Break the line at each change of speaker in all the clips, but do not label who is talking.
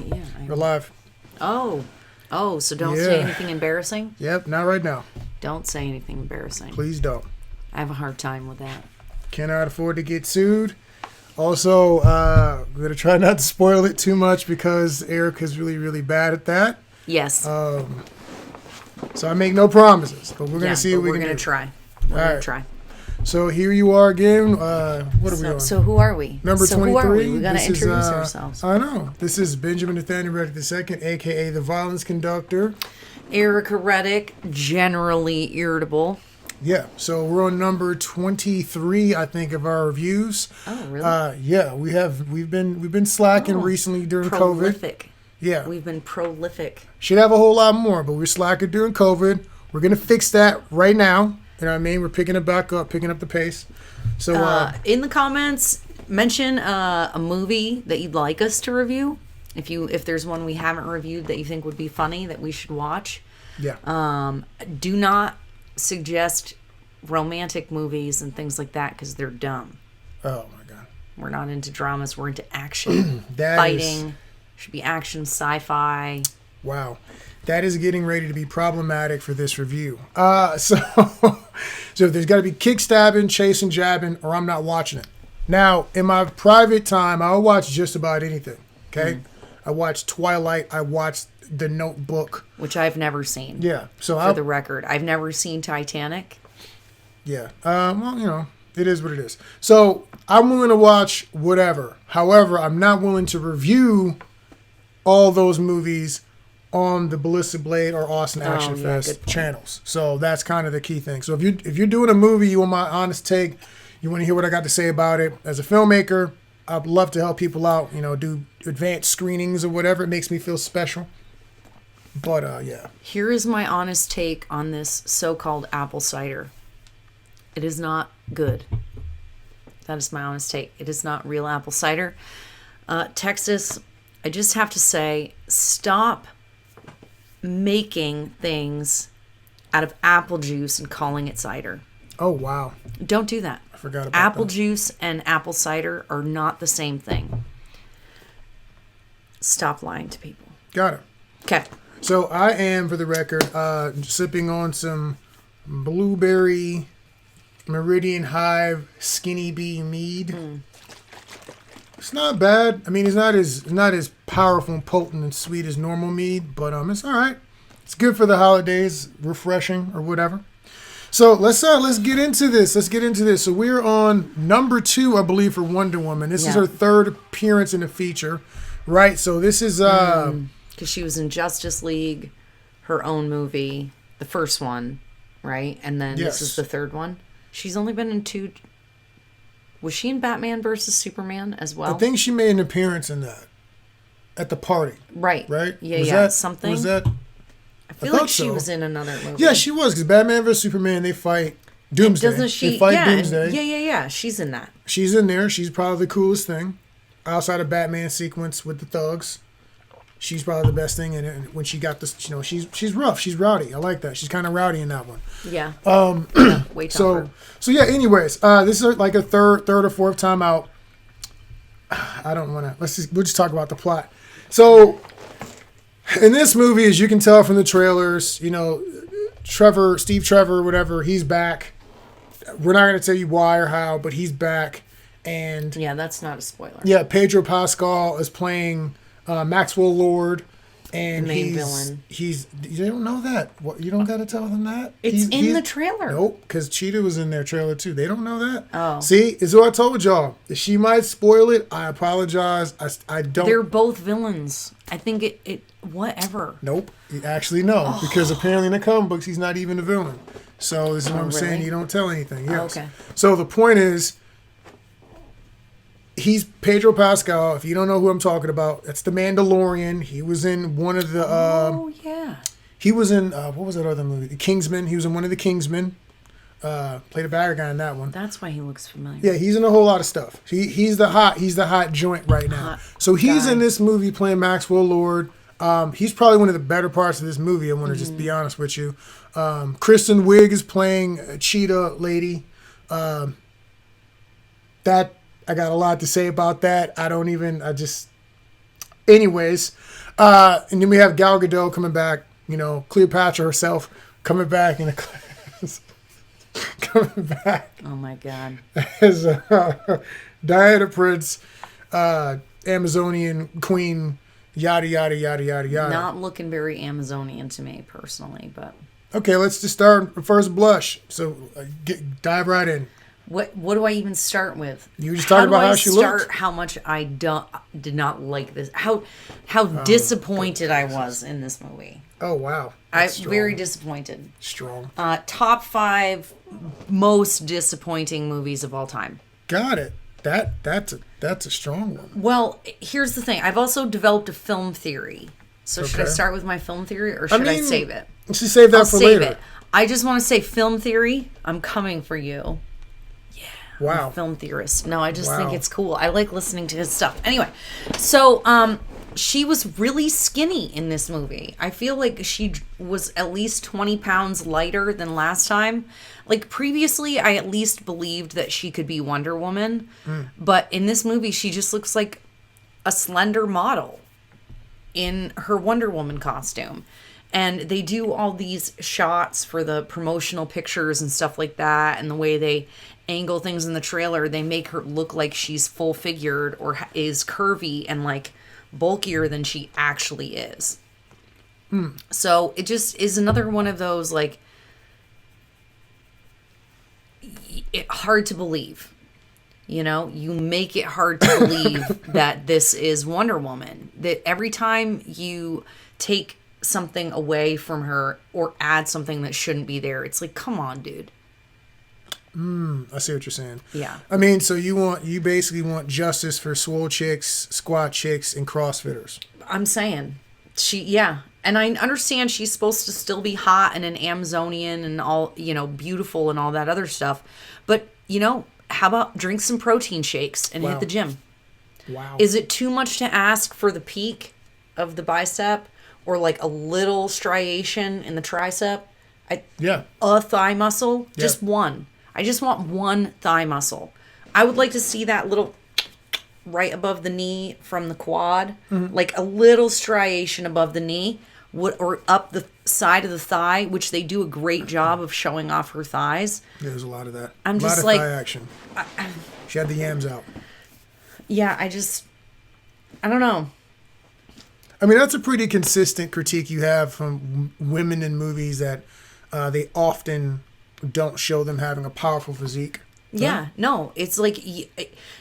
Yeah.
We're live.
Oh, so don't say anything embarrassing?
Yep, not right now.
Don't say anything embarrassing.
Please don't.
I have a hard time with that.
Cannot afford to get sued. Also, we're going to try not to spoil it too much because Erica's really, really bad at that.
Yes.
So I make no promises, but we're going to see what we can do.
We're going to try. We're going to try.
So here you are again. What are we doing?
So who are we?
Number 23.
Who are we? We got to introduce ourselves.
I know. This is Benjamin Nathaniel Reddick II, a.k.a. the Violence Conductor.
Erica Reddick, generally irritable.
Yeah, so we're on number 23, I think, of our reviews.
Oh, really?
Yeah, we've been slacking recently during
prolific.
COVID. Yeah,
we've been prolific.
Should have a whole lot more, but we're slacking during COVID. We're gonna fix that right now. You know what I mean? We're picking it back up, picking up the pace. So
in the comments, mention a movie that you'd like us to review. If there's one we haven't reviewed that you think would be funny that we should watch.
Yeah.
Do not suggest romantic movies and things like that because they're dumb.
Oh my god.
We're not into dramas. We're into action, fighting. Should be action, sci-fi.
Wow. That is getting ready to be problematic for this review. So there's got to be kick stabbing, chasing, jabbing, or I'm not watching it. Now, in my private time, I'll watch just about anything. Okay? I watched Twilight. I watched The Notebook,
which I've never seen.
Yeah. So
for the record, I've never seen Titanic.
Yeah. Well, you know, it is what it is. So I'm willing to watch whatever. However, I'm not willing to review all those movies on the Ballistic Blade or Austin Action Fest channels. So that's kind of the key thing. So if you're doing a movie, you want my honest take, you want to hear what I got to say about it. As a filmmaker, I'd love to help people out, you know, do advanced screenings or whatever. It makes me feel special. But, yeah.
Here is my honest take on this so-called apple cider. It is not good. That is my honest take. It is not real apple cider. Texas, I just have to say, stop making things out of apple juice and calling it cider.
Oh, wow.
Don't do that.
I forgot about
apple
that.
Juice and apple cider are not the same thing. Stop lying to people.
Got it.
Okay.
So I am, for the record, sipping on some blueberry Meridian Hive Skinny Bee mead. It's not bad. I mean, it's not as powerful and potent and sweet as normal mead, but it's all right. It's good for the holidays, refreshing or whatever. So let's get into this. So we're on number 2, I believe, for Wonder Woman. This is her third appearance in a feature, right? So this is
because she was in Justice League, her own movie, the first one, right? And then this is the third one. She's only been in 2. Was she in Batman versus Superman as well?
I think she made an appearance in that at the party.
Right.
Right?
Yeah, something.
Was that?
I feel like she was in another movie.
Yeah, she was, because Batman vs. Superman, they fight Doomsday.
Doesn't she?
They fight Doomsday.
Yeah. She's in that.
She's in there. She's probably the coolest thing. Outside of Batman sequence with the thugs. She's probably the best thing in it. And when she got this, you know, she's rough. She's rowdy. I like that. She's kind of rowdy in that one.
Yeah. Way
so yeah. Anyways, this is like a third or fourth time out. I don't want to. We'll just talk about the plot. So in this movie, as you can tell from the trailers, you know, Steve Trevor, whatever, he's back. We're not going to tell you why or how, but he's back. And
yeah, that's not a spoiler.
Yeah, Pedro Pascal is playing Maxwell Lord, and
the main villain.
You don't know that. What, you don't got to tell them that.
It's in the trailer.
Nope, because Cheetah was in their trailer too. They don't know that.
Oh,
see, is what I told y'all. If she might spoil it, I apologize. I don't.
They're both villains. I think it whatever.
Nope, actually no, because apparently in the comic books he's not even a villain. So this is what I'm saying. You don't tell anything. Yes.
Okay.
So the point is, he's Pedro Pascal. If you don't know who I'm talking about, that's the Mandalorian. He was in one of the. He was in what was that other movie? The Kingsman. He was in one of the Kingsmen. Played a bad guy in that one.
That's why he looks familiar.
Yeah, he's in a whole lot of stuff. He's the hot joint right now. So he's in this movie playing Maxwell Lord. He's probably one of the better parts of this movie. I want to just be honest with you. Kristen Wiig is playing a cheetah lady. That I got a lot to say about that. Anyways, and then we have Gal Gadot coming back. You know, Cleopatra herself coming back in a class. Coming back.
Oh my God.
As Diana Prince, Amazonian queen, yada, yada, yada, yada, yada.
Not looking very Amazonian to me personally, but.
Okay, let's just start first blush. So dive right in.
What do I even start with?
You just talked about how she looked.
How much I did not like this. How disappointed I was in this movie.
Oh wow.
I'm very disappointed.
Strong.
Top 5 most disappointing movies of all time.
Got it. That's a strong one.
Well, here's the thing. I've also developed a film theory. So should I start with my film theory or should I save it?
You should save that for later.
It. I just want to say film theory. I'm coming for you. Yeah.
Wow.
I'm a film theorist. No, I just think it's cool. I like listening to his stuff. Anyway, so she was really skinny in this movie. I feel like she was at least 20 pounds lighter than last time. Like previously, I at least believed that she could be Wonder Woman. But in this movie, she just looks like a slender model in her Wonder Woman costume. And they do all these shots for the promotional pictures and stuff like that. And the way they angle things in the trailer, they make her look like she's full figured or is curvy and like bulkier than she actually is. So it just is another one of those like hard to believe. You know, you make it hard to believe that this is Wonder Woman. That every time you take something away from her or add something that shouldn't be there, it's like, come on, dude.
I see what you're saying.
Yeah.
I mean, so you basically want justice for swole chicks, squat chicks, and CrossFitters.
I'm saying and I understand she's supposed to still be hot and an Amazonian and all, you know, beautiful and all that other stuff. But, you know, how about drink some protein shakes and hit the gym?
Wow.
Is it too much to ask for the peak of the bicep or like a little striation in the tricep? A thigh muscle?
Yeah.
Just one. I just want one thigh muscle. I would like to see that little right above the knee from the quad, like a little striation above the knee or up the side of the thigh, which they do a great job of showing off her thighs.
There's a lot of that.
I'm just
a lot of
like,
thigh action. She had the yams out.
Yeah, I don't know.
I mean, that's a pretty consistent critique you have from women in movies that they often don't show them having a powerful physique.
Yeah, no, it's like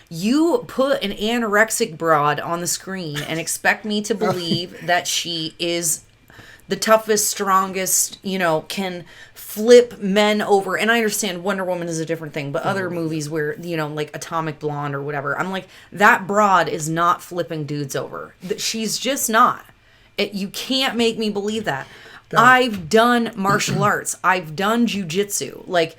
you put an anorexic broad on the screen and expect me to believe that she is the toughest, strongest, you know, can flip men over. And I understand Wonder Woman is a different thing, but other movies where, you know, like Atomic Blonde or whatever, I'm like, that broad is not flipping dudes over. She's just not. You can't make me believe that. I've done martial arts. I've done jujitsu. Like,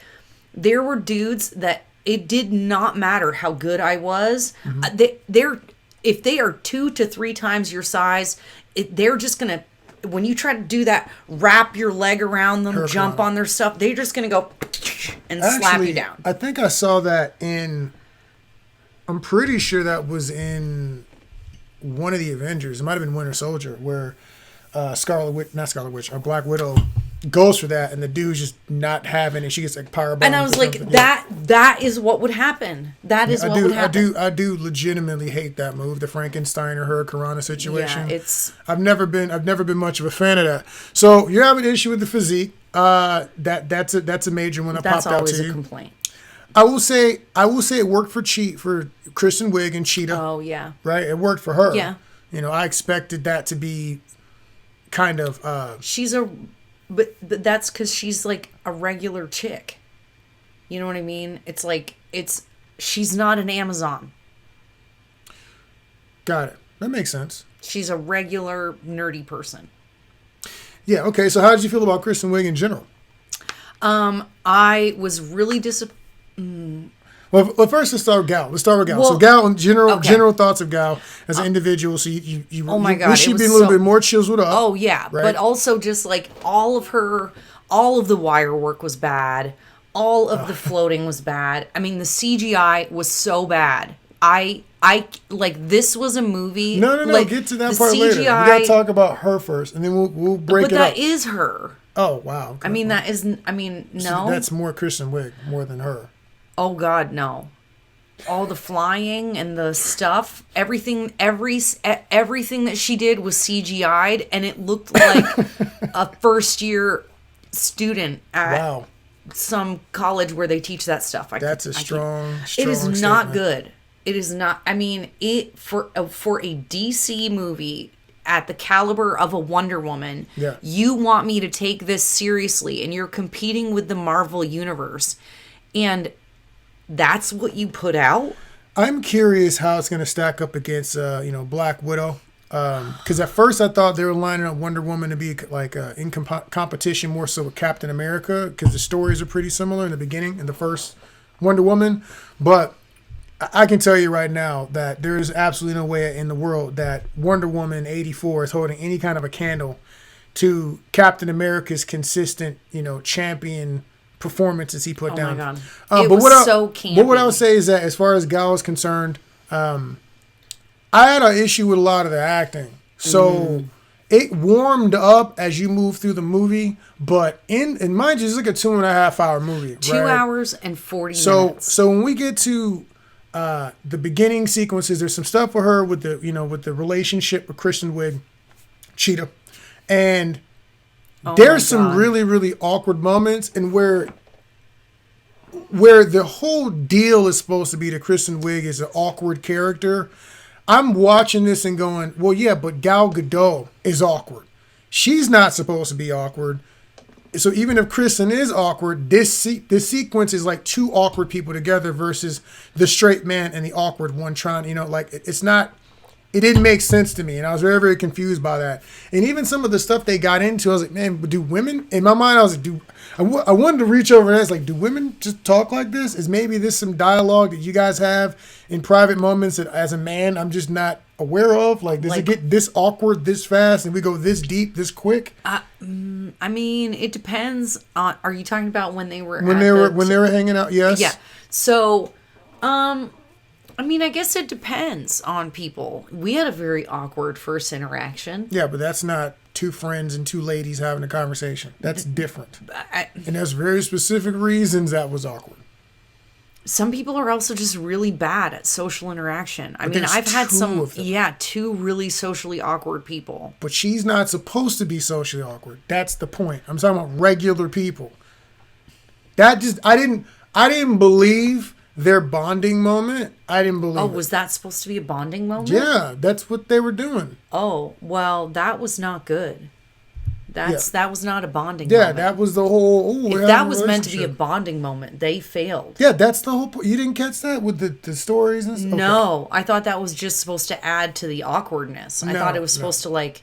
there were dudes that it did not matter how good I was. If they are 2 to 3 times your size, they're just going to, when you try to do that, wrap your leg around them, jump on their stuff, they're just going to go and slap you down.
I think I saw that I'm pretty sure that was in one of the Avengers. It might have been Winter Soldier, where Black Widow goes for that, and the dude's just not having it. She gets like power bomb.
And I was like, that is what would happen. That is what would happen.
I do legitimately hate that move, the Frankenstein or her Karana situation.
Yeah,
I've never been much of a fan of that. So you have an issue with the physique. That's a major one that popped out to you.
That's always a complaint.
I will say it worked for Kristen Wiig and Cheetah.
Oh yeah.
Right? It worked for her.
Yeah.
You know, I expected that to be kind of
But that's because she's like a regular chick. You know what I mean? It's like, she's not an Amazon.
Got it. That makes sense.
She's a regular nerdy person.
Yeah, okay. So how did you feel about Kristen Wiig in general?
I was really disappointed.
Well, first let's start with Gal.
Well,
so Gal, in general thoughts of Gal as an individual. So you
oh my God,
wish she'd been a little bit more chiseled up.
Oh yeah, right? But also just like all of the wire work was bad. All of the floating was bad. I mean, the CGI was so bad. I this was a movie.
No.
Like,
Get to that
the
part later. We
CGI
gotta talk about her first, and then we'll break
But
it
that
up.
is her.
Oh wow. Okay.
I mean, that isn't. I mean, no.
So that's more Kristen Wiig more than her.
Oh God, no. All the flying and the stuff, everything that she did was CGI'd, and it looked like a first year student at some college where they teach that stuff.
That's a strong
It is not
statement.
good. It is not. I mean, for a DC movie at the caliber of a Wonder Woman, you want me to take this seriously, and you're competing with the Marvel universe, and that's what you put out.
I'm curious how it's going to stack up against, Black Widow. Because at first I thought they were lining up Wonder Woman to be like in competition more so with Captain America, because the stories are pretty similar in the beginning, in the first Wonder Woman. But I can tell you right now that there is absolutely no way in the world that Wonder Woman 84 is holding any kind of a candle to Captain America's consistent, champion performances he put down.
Oh my God. It was so campy.
But what I would say is that as far as Gal is concerned, I had an issue with a lot of the acting. So it warmed up as you move through the movie, but and mind you, it's like a 2.5 hour movie.
2 hours and 40 minutes.
So when we get to the beginning sequences, there's some stuff for her with the relationship with Kristen Wiig, Cheetah, and there's some really, really awkward moments, and where the whole deal is supposed to be that Kristen Wiig is an awkward character. I'm watching this and going, well, yeah, but Gal Gadot is awkward. She's not supposed to be awkward. So even if Kristen is awkward, this sequence is like two awkward people together versus the straight man and the awkward one trying, it's not. It didn't make sense to me, and I was very, very confused by that. And even some of the stuff they got into, I was like, man, do women? In my mind, I was like, I wanted to reach over and ask, like, do women just talk like this? Is maybe this some dialogue that you guys have in private moments that, as a man, I'm just not aware of? Like, does it get this awkward this fast, and we go this deep this quick?
I mean, it depends on. Are you talking about when they were
when they were hanging out? Yes.
Yeah. So, I mean, I guess it depends on people. We had a very awkward first interaction.
Yeah, but that's not two friends and two ladies having a conversation. That's different. And there's very specific reasons that was awkward.
Some people are also just really bad at social interaction. I mean, I've had two really socially awkward people.
But she's not supposed to be socially awkward. That's the point. I'm talking about regular people. I didn't believe their bonding moment. I didn't believe it.
Oh, was that supposed to be a bonding moment?
Yeah, that's what they were doing.
Oh, well, that was not good. That was not a bonding
moment.
Yeah,
that was the whole...
if that was meant to be a bonding moment, they failed.
Yeah, that's the whole point. You didn't catch that with the stories and stuff?
No, I thought that was just supposed to add to the awkwardness. I thought it was supposed to,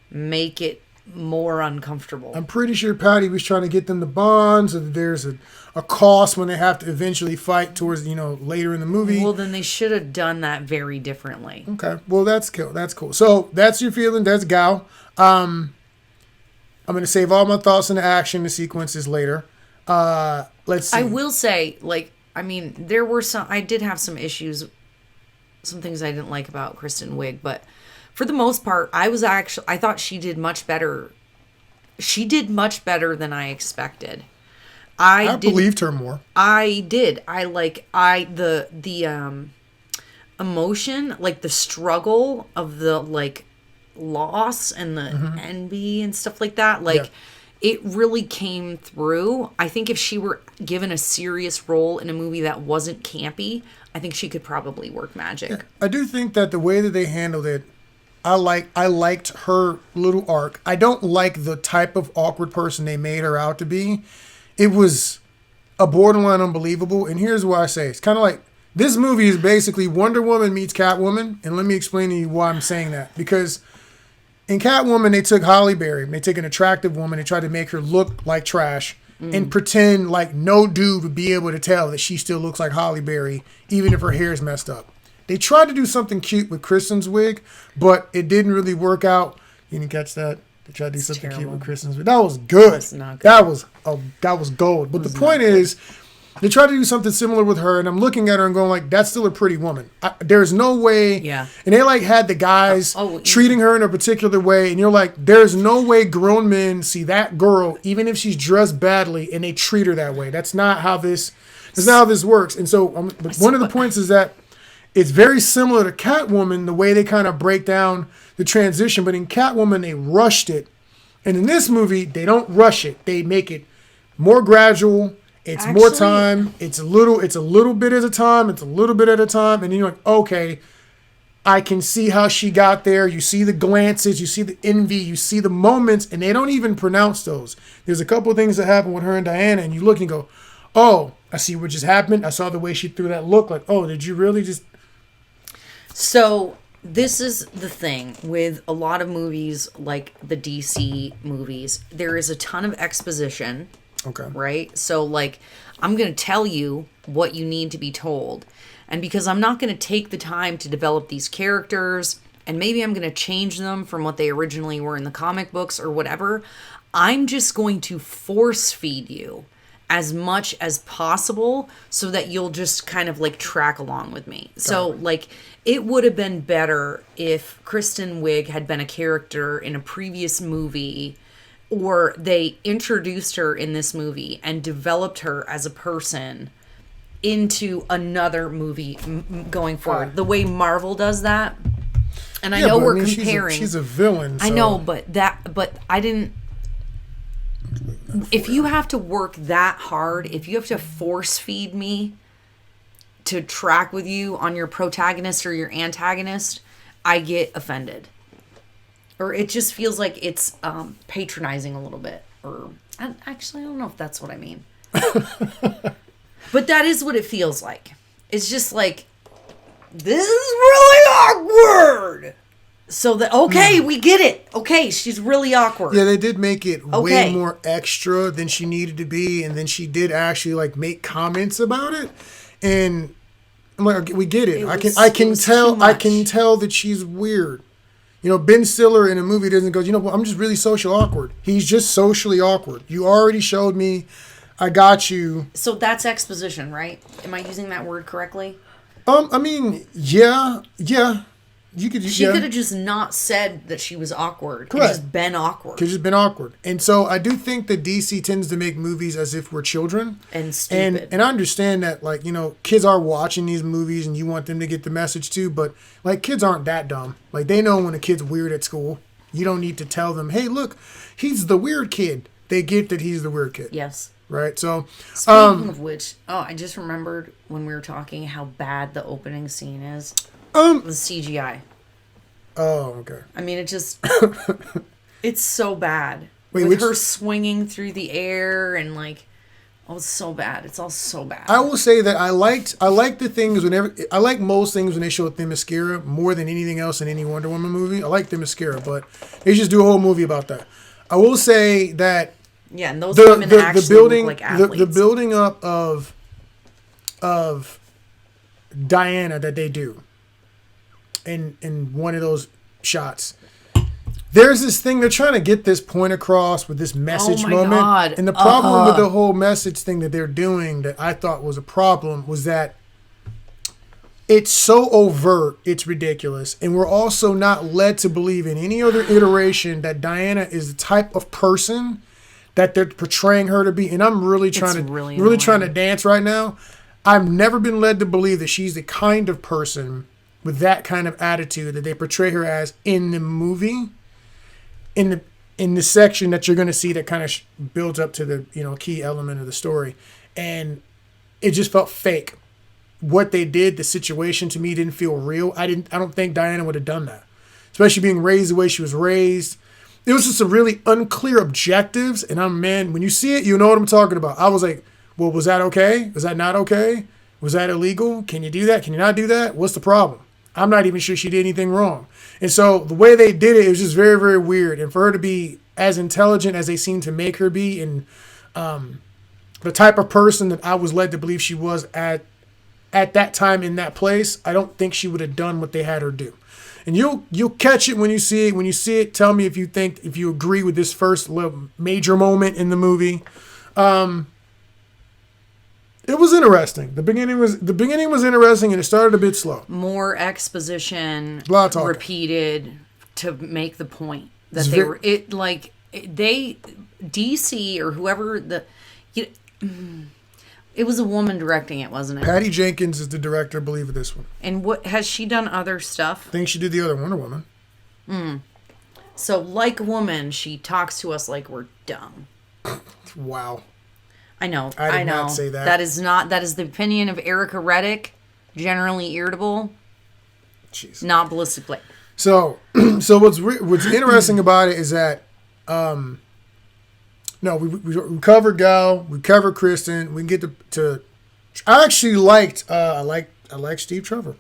make it more uncomfortable.
I'm pretty sure Patty was trying to get them to bond, so that there's a cost when they have to eventually fight towards, later in the movie.
Well, then they should have done that very differently.
Okay. Well, that's cool. That's cool. So that's your feeling. That's Gal. I'm going to save all my thoughts on the action, the sequences later. Let's see.
I will say, there were I did have some issues, some things I didn't like about Kristen Wiig, but for the most part, I thought she did much better. She did much better than I expected. I
believed her more.
I did. The emotion, the struggle of the loss and the envy and stuff like that. It really came through. I think if she were given a serious role in a movie that wasn't campy, I think she could probably work magic.
Yeah, I do think that the way that they handled it, I liked her little arc. I don't like the type of awkward person they made her out to be. It was a borderline unbelievable, and here's why I say it's kind of like this movie is basically Wonder Woman meets Catwoman, and let me explain to you why I'm saying that. Because in Catwoman, they took Halle Berry, they took an attractive woman, and tried to make her look like trash and pretend like no dude would be able to tell that she still looks like Halle Berry, even if her hair is messed up. They tried to do something cute with Kristen's wig, but it didn't really work out. You didn't catch that? They tried to do something cute with Kristen's wig. That was good.
That was not good.
That was gold. But the point is, They tried to do something similar with her, and I'm looking at her and going like, that's still a pretty woman. There's no way.
Yeah.
And they like had the guys treating her in a particular way, and you're like, there's no way grown men see that girl, even if she's dressed badly, and they treat her that way. That's not how this works. And so one of the points is that it's very similar to Catwoman, the way they kind of break down the transition. But in Catwoman, they rushed it. And in this movie, they don't rush it. They make it more gradual. It's more time. It's a little bit at a time. It's a little bit at a time. And then you're like, okay, I can see how she got there. You see the glances. You see the envy. You see the moments. And they don't even pronounce those. There's a couple of things that happen with her and Diana. And you look and go, oh, I see what just happened. I saw the way she threw that look. Like, oh, did you really just...
So this is the thing with a lot of movies like the DC movies. There is a ton of exposition.
Okay.
Right? So, like, I'm going to tell you what you need to be told. And because I'm not going to take the time to develop these characters, and maybe I'm going to change them from what they originally were in the comic books or whatever, I'm just going to force feed you as much as possible so that you'll just kind of, like, track along with me. So, like, it would have been better if Kristen Wiig had been a character in a previous movie, or they introduced her in this movie and developed her as a person into another movie going forward. The way Marvel does that. And I know we're comparing.
She's a villain. So.
I know, but I didn't. If you have to work that hard, if you have to force feed me to track with you on your protagonist or your antagonist, I get offended. Or it just feels like it's patronizing a little bit. Or actually, I don't know if that's what I mean. But that is what it feels like. It's just like, this is really awkward. So that, okay, we get it. Okay, she's really awkward.
Yeah, they did make it way more extra than she needed to be. And then she did actually like make comments about it. And I'm like, okay, we get it. I can tell that she's weird. You know, Ben Stiller in a movie doesn't go, you know, well, I'm just really social awkward. He's just socially awkward. You already showed me. I got you. So that's exposition, right? Am I using that word correctly? I mean, yeah. You could. She could have just not said that she was awkward. Correct. Just been awkward. Could have just been awkward. And so I do think that DC tends to make movies as if we're children. And stupid. And I understand that, like, you know, kids are watching these movies and you want them to get the message too, but, like, kids aren't that dumb. Like, they know when a kid's weird at school. You don't need to tell them, hey, look, he's the weird kid. They get that he's the weird kid. Yes. Right? So, speaking of which, I just remembered when we were talking how bad the opening scene is. The CGI. Oh, okay. I mean, it just... it's so bad. Wait, with her swinging through the air and, like... Oh, it's so bad. It's all so bad. I will say that I like the things whenever... I like most things when they show Themyscira more than anything else in any Wonder Woman movie. I like Themyscira, but they just do a whole movie about that. I will say that... Yeah, and those women actually look like athletes. The building up of Diana that they do in one of those shots. There's this thing, they're trying to get this point across with this message moment. God. And the problem with the whole message thing that they're doing that I thought was a problem was that it's so overt, it's ridiculous. And we're also not led to believe in any other iteration that Diana is the type of person that they're portraying her to be. And I'm really trying to dance right now. I've never been led to believe that she's the kind of person with that kind of attitude that they portray her as in the movie, in the section that you're going to see that kind of builds up to the, you know, key element of the story. And it just felt fake. What they did, the situation to me didn't feel real. I don't think Diana would have done that, especially being raised the way she was raised. There was just some really unclear objectives. And when you see it, you know what I'm talking about. I was like, well, was that okay? Was that not okay? Was that illegal? Can you do that? Can you not do that? What's the problem? I'm not even sure she did anything wrong. And so the way they did it was just very, very weird. And for her to be as intelligent as they seem to make her be, and the type of person that I was led to believe she was at that time in that place, I don't think she would have done what they had her do. And you'll catch it when you see it. When you see it, tell me if you agree with this first little major moment in the movie. It was interesting. The beginning was interesting, and it started a bit slow.
More exposition,
A lot of talking.
repeated to make the point that they were. It like they DC or whoever it was a woman directing it, wasn't it?
Patty Jenkins is the director, I believe, of this one.
And what has she done other stuff?
I think she did the other Wonder Woman.
So, like a woman, she talks to us like we're dumb.
Wow.
I know.
I did not say that.
That is the opinion of Erica Reddick, generally irritable.
Jeez.
Not Ballistic Blade.
So what's interesting about it is that, we covered Gal, we covered Kristen, we can get to I actually liked, I like Steve Trevor.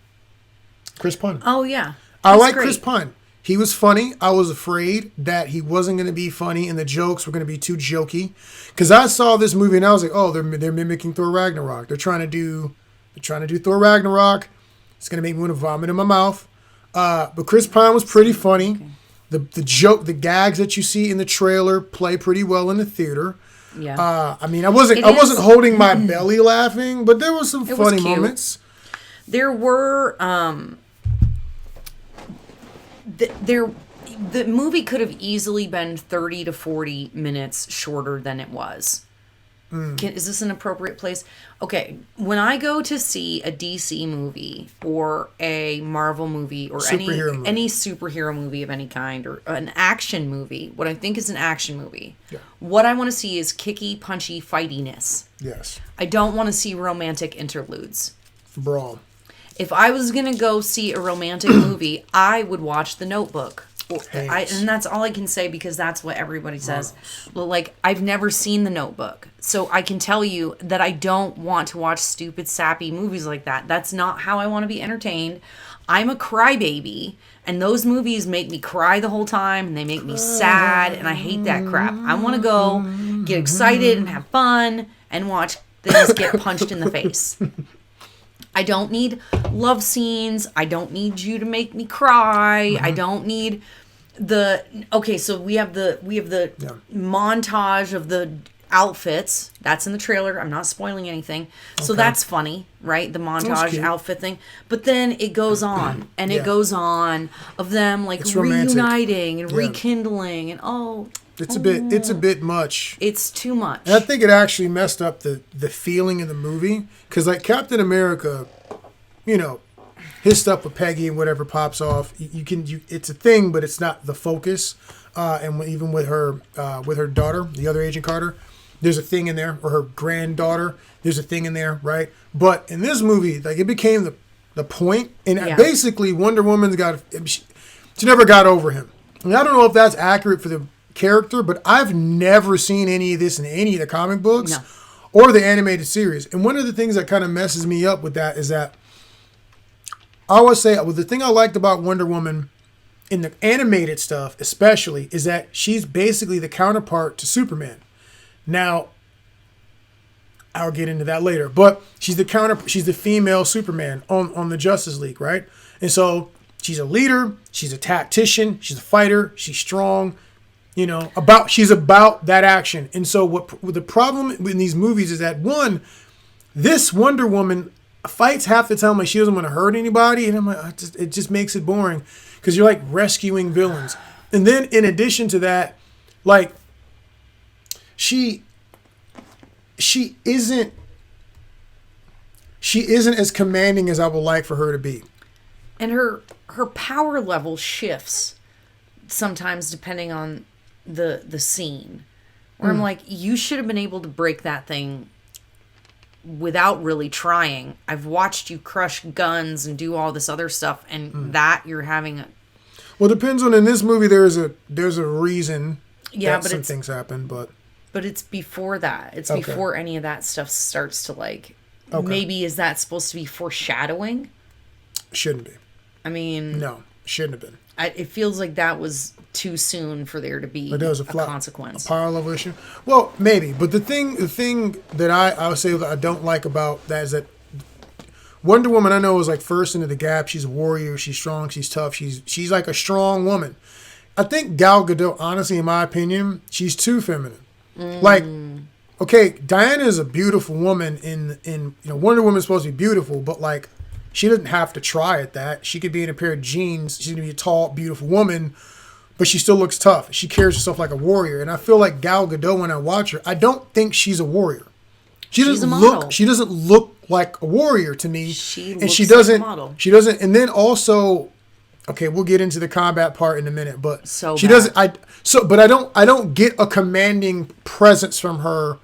Chris Pine.
Oh, yeah.
I like Chris Pine. He was funny. I was afraid that he wasn't going to be funny and the jokes were going to be too jokey. Because I saw this movie and I was like, oh, they're mimicking Thor Ragnarok. They're trying to do Thor Ragnarok. It's going to make me want to vomit in my mouth. But Chris Pine was pretty funny. Okay. The gags that you see in the trailer play pretty well in the theater.
Yeah.
I wasn't holding my belly laughing, but there was some funny moments.
There were the movie could have easily been 30 to 40 minutes shorter than it was. Is this an appropriate place? Okay, when I go to see a DC movie or a Marvel movie or any superhero movie of any kind or an action movie, what I think is an action movie, what I want to see is kicky, punchy fightiness. Yes. I don't want to see romantic interludes.
Brawl.
If I was going to go see a romantic movie, I would watch The Notebook. And that's all I can say because that's what everybody says. Well, like, I've never seen The Notebook. So I can tell you that I don't want to watch stupid, sappy movies like that. That's not how I want to be entertained. I'm a crybaby, and those movies make me cry the whole time, and they make me sad, and I hate that crap. I want to go get excited and have fun and watch things get punched in the face. I don't need love scenes. I don't need you to make me cry. I don't need so we have the montage of the outfits. That's in the trailer. I'm not spoiling anything. So that's funny, right? The montage outfit thing. But then it goes on and it goes on of them like reuniting and rekindling and
it's a bit much.
It's too much.
And I think it actually messed up the feeling in the movie because like Captain America, his stuff with Peggy and whatever pops off. It's a thing, but it's not the focus. And even with her daughter, the other Agent Carter, there's a thing in there, or her granddaughter, there's a thing in there, right? But in this movie, like it became the point, and basically Wonder Woman's she never got over him. And I don't know if that's accurate for the character, but I've never seen any of this in any of the comic books or the animated series. And one of the things that kind of messes me up with that is that I always say, the thing I liked about Wonder Woman in the animated stuff especially is that she's basically the counterpart to Superman. Now, I'll get into that later, but she's the female Superman on the Justice League, right? And so she's a leader, she's a tactician, she's a fighter, she's strong, she's about that action. And so what the problem in these movies is that this Wonder Woman fights half the time like she doesn't want to hurt anybody, and I'm like, it just makes it boring because you're like rescuing villains. And then in addition to that, like she isn't as commanding as I would like for her to be.
And her power level shifts sometimes depending on the scene. Where I'm like, you should have been able to break that thing without really trying. I've watched you crush guns and do all this other stuff, and that you're having
Well, it depends on, in this movie there's a reason that some things happen, but
it's before that. It's before any of that stuff starts to maybe is that supposed to be foreshadowing?
Shouldn't be.
I mean,
no, shouldn't have been.
It feels like that was too soon for there to be a consequence.
A power level issue. Well, maybe, but the thing that I would say that I don't like about that is that Wonder Woman, I know, is like first into the gap. She's a warrior. She's strong. She's tough. She's like a strong woman. I think Gal Gadot, honestly, in my opinion, she's too feminine. Like okay, Diana is a beautiful woman in Wonder Woman's supposed to be beautiful, but like she doesn't have to try at that. She could be in a pair of jeans. She's gonna be a tall, beautiful woman, but she still looks tough. She carries herself like a warrior. And I feel like Gal Gadot, when I watch her, I don't think she's a warrior. She's a model. She doesn't look like a warrior to me. She doesn't like a model. She doesn't. And then also, okay, we'll get into the combat part in a minute, but she doesn't. But I don't get a commanding presence from her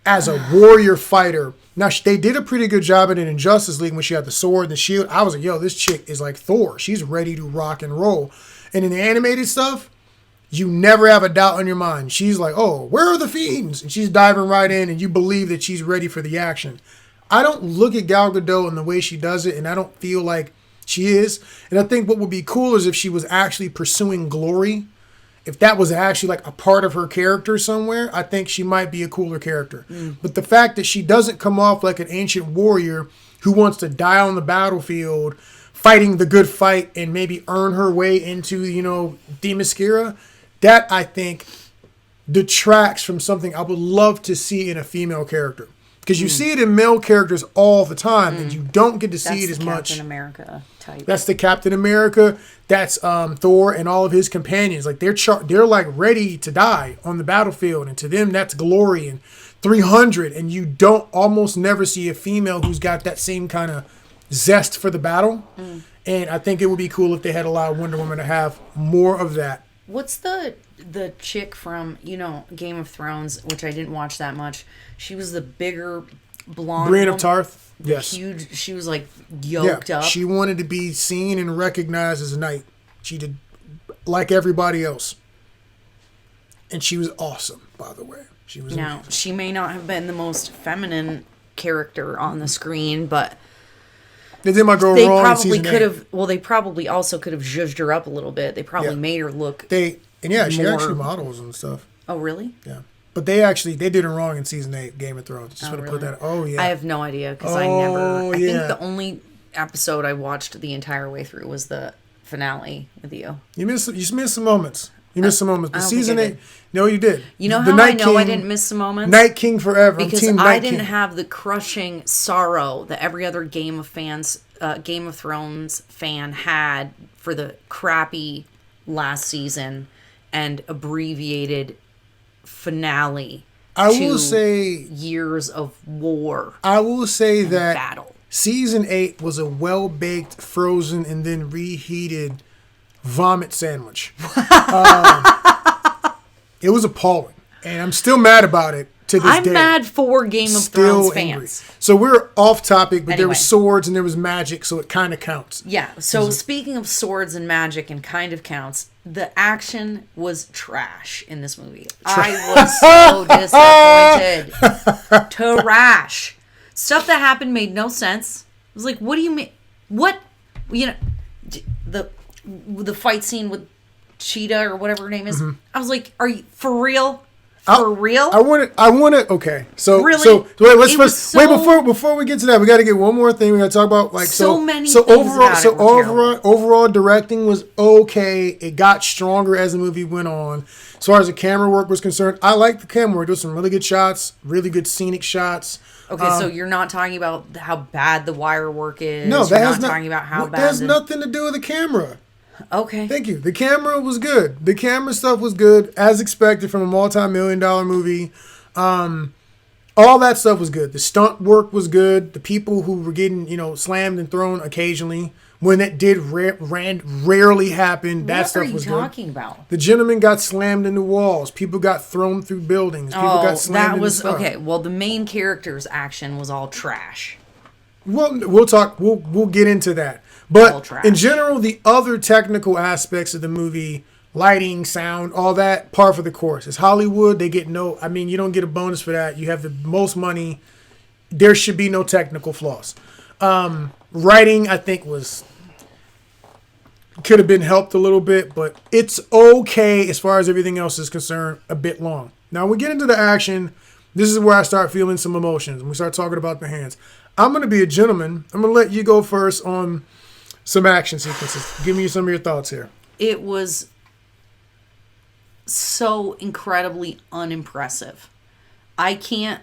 as a warrior fighter. Now they did a pretty good job in it in Justice League when she had the sword and the shield. I was like, yo, this chick is like Thor. She's ready to rock and roll. And in the animated stuff, you never have a doubt in your mind. She's like, oh, where are the fiends? And she's diving right in, and you believe that she's ready for the action. I don't look at Gal Gadot and the way she does it, and I don't feel like she is. And I think what would be cool is if she was actually pursuing glory. If that was actually like a part of her character somewhere, I think she might be a cooler character. But the fact that she doesn't come off like an ancient warrior who wants to die on the battlefield, fighting the good fight and maybe earn her way into, Themyscira, that I think detracts from something I would love to see in a female character. Because you see it in male characters all the time, and you don't get to see it as much.
Captain America type.
That's the Captain America. That's Thor and all of his companions. Like they're like ready to die on the battlefield, and to them that's glory and 300. And you don't almost never see a female who's got that same kind of zest for the battle. And I think it would be cool if they had allowed Wonder Woman to have more of that.
What's the chick from, Game of Thrones, which I didn't watch that much. She was the bigger blonde
Brienne of Tarth. Yes.
Huge. She was like yoked up.
She wanted to be seen and recognized as a knight. She did like everybody else. And she was awesome, by the way. She was amazing.
She may not have been the most feminine character on the screen, but
they did my girl
they
wrong.
Probably could have. Well, they probably also could have zhuzhed her up a little bit. They probably made her look.
She actually models and stuff.
Oh, really?
Yeah, but they did her wrong in season 8, Game of Thrones. Just want to put that. Oh yeah.
I have no idea because I never. I think the only episode I watched the entire way through was the finale with you.
You missed some moments. You missed some moments. But season 8, no, you did.
You know how I know I didn't miss some moments?
Night King forever.
Because I didn't have the crushing sorrow that every other Game of Thrones fan had for the crappy last season and abbreviated finale.
I will say
years of war.
I will say that
battle.
Season 8 was a well-baked, frozen, and then reheated vomit sandwich. It was appalling, and I'm still mad about it to this day.
I'm mad for Game of Thrones fans.
So we're off topic, but there was swords and there was magic, so it kind of counts.
Yeah. So speaking of swords and magic and kind of counts, the action was trash in this movie. I was so disappointed. Trash. Stuff that happened made no sense. I was like, what do you mean? What? The fight scene with Cheetah or whatever her name is. I was like, are you for real? For real?
I want to. Okay, so
really?
So wait. Before we get to that, we got to get one more thing. We got to talk about
many. So
overall directing was okay. It got stronger as the movie went on. As far as the camera work was concerned, I liked the camera work. There was some really good shots, really good scenic shots.
Okay, so you're not talking about how bad the wire work is.
No,
that has talking about how bad.
That has nothing to do with the camera.
Okay.
Thank you. The camera was good. The camera stuff was good, as expected from a multi-million-dollar movie. All that stuff was good. The stunt work was good. The people who were getting, slammed and thrown occasionally, when that did rarely happen, that stuff was good.
What are you talking about?
The gentleman got slammed into walls. People got thrown through buildings. People got slammed into stuff.
Okay. Well, the main character's action was all trash.
Well, we'll get into that. But in general, the other technical aspects of the movie, lighting, sound, all that, par for the course. It's Hollywood. They get you don't get a bonus for that. You have the most money. There should be no technical flaws. Writing, I think, could have been helped a little bit, but it's okay as far as everything else is concerned, a bit long. Now, when we get into the action, this is where I start feeling some emotions. When we start talking about the hands. I'm going to be a gentleman. I'm going to let you go first on some action sequences. Give me some of your thoughts here.
It was so incredibly unimpressive. I can't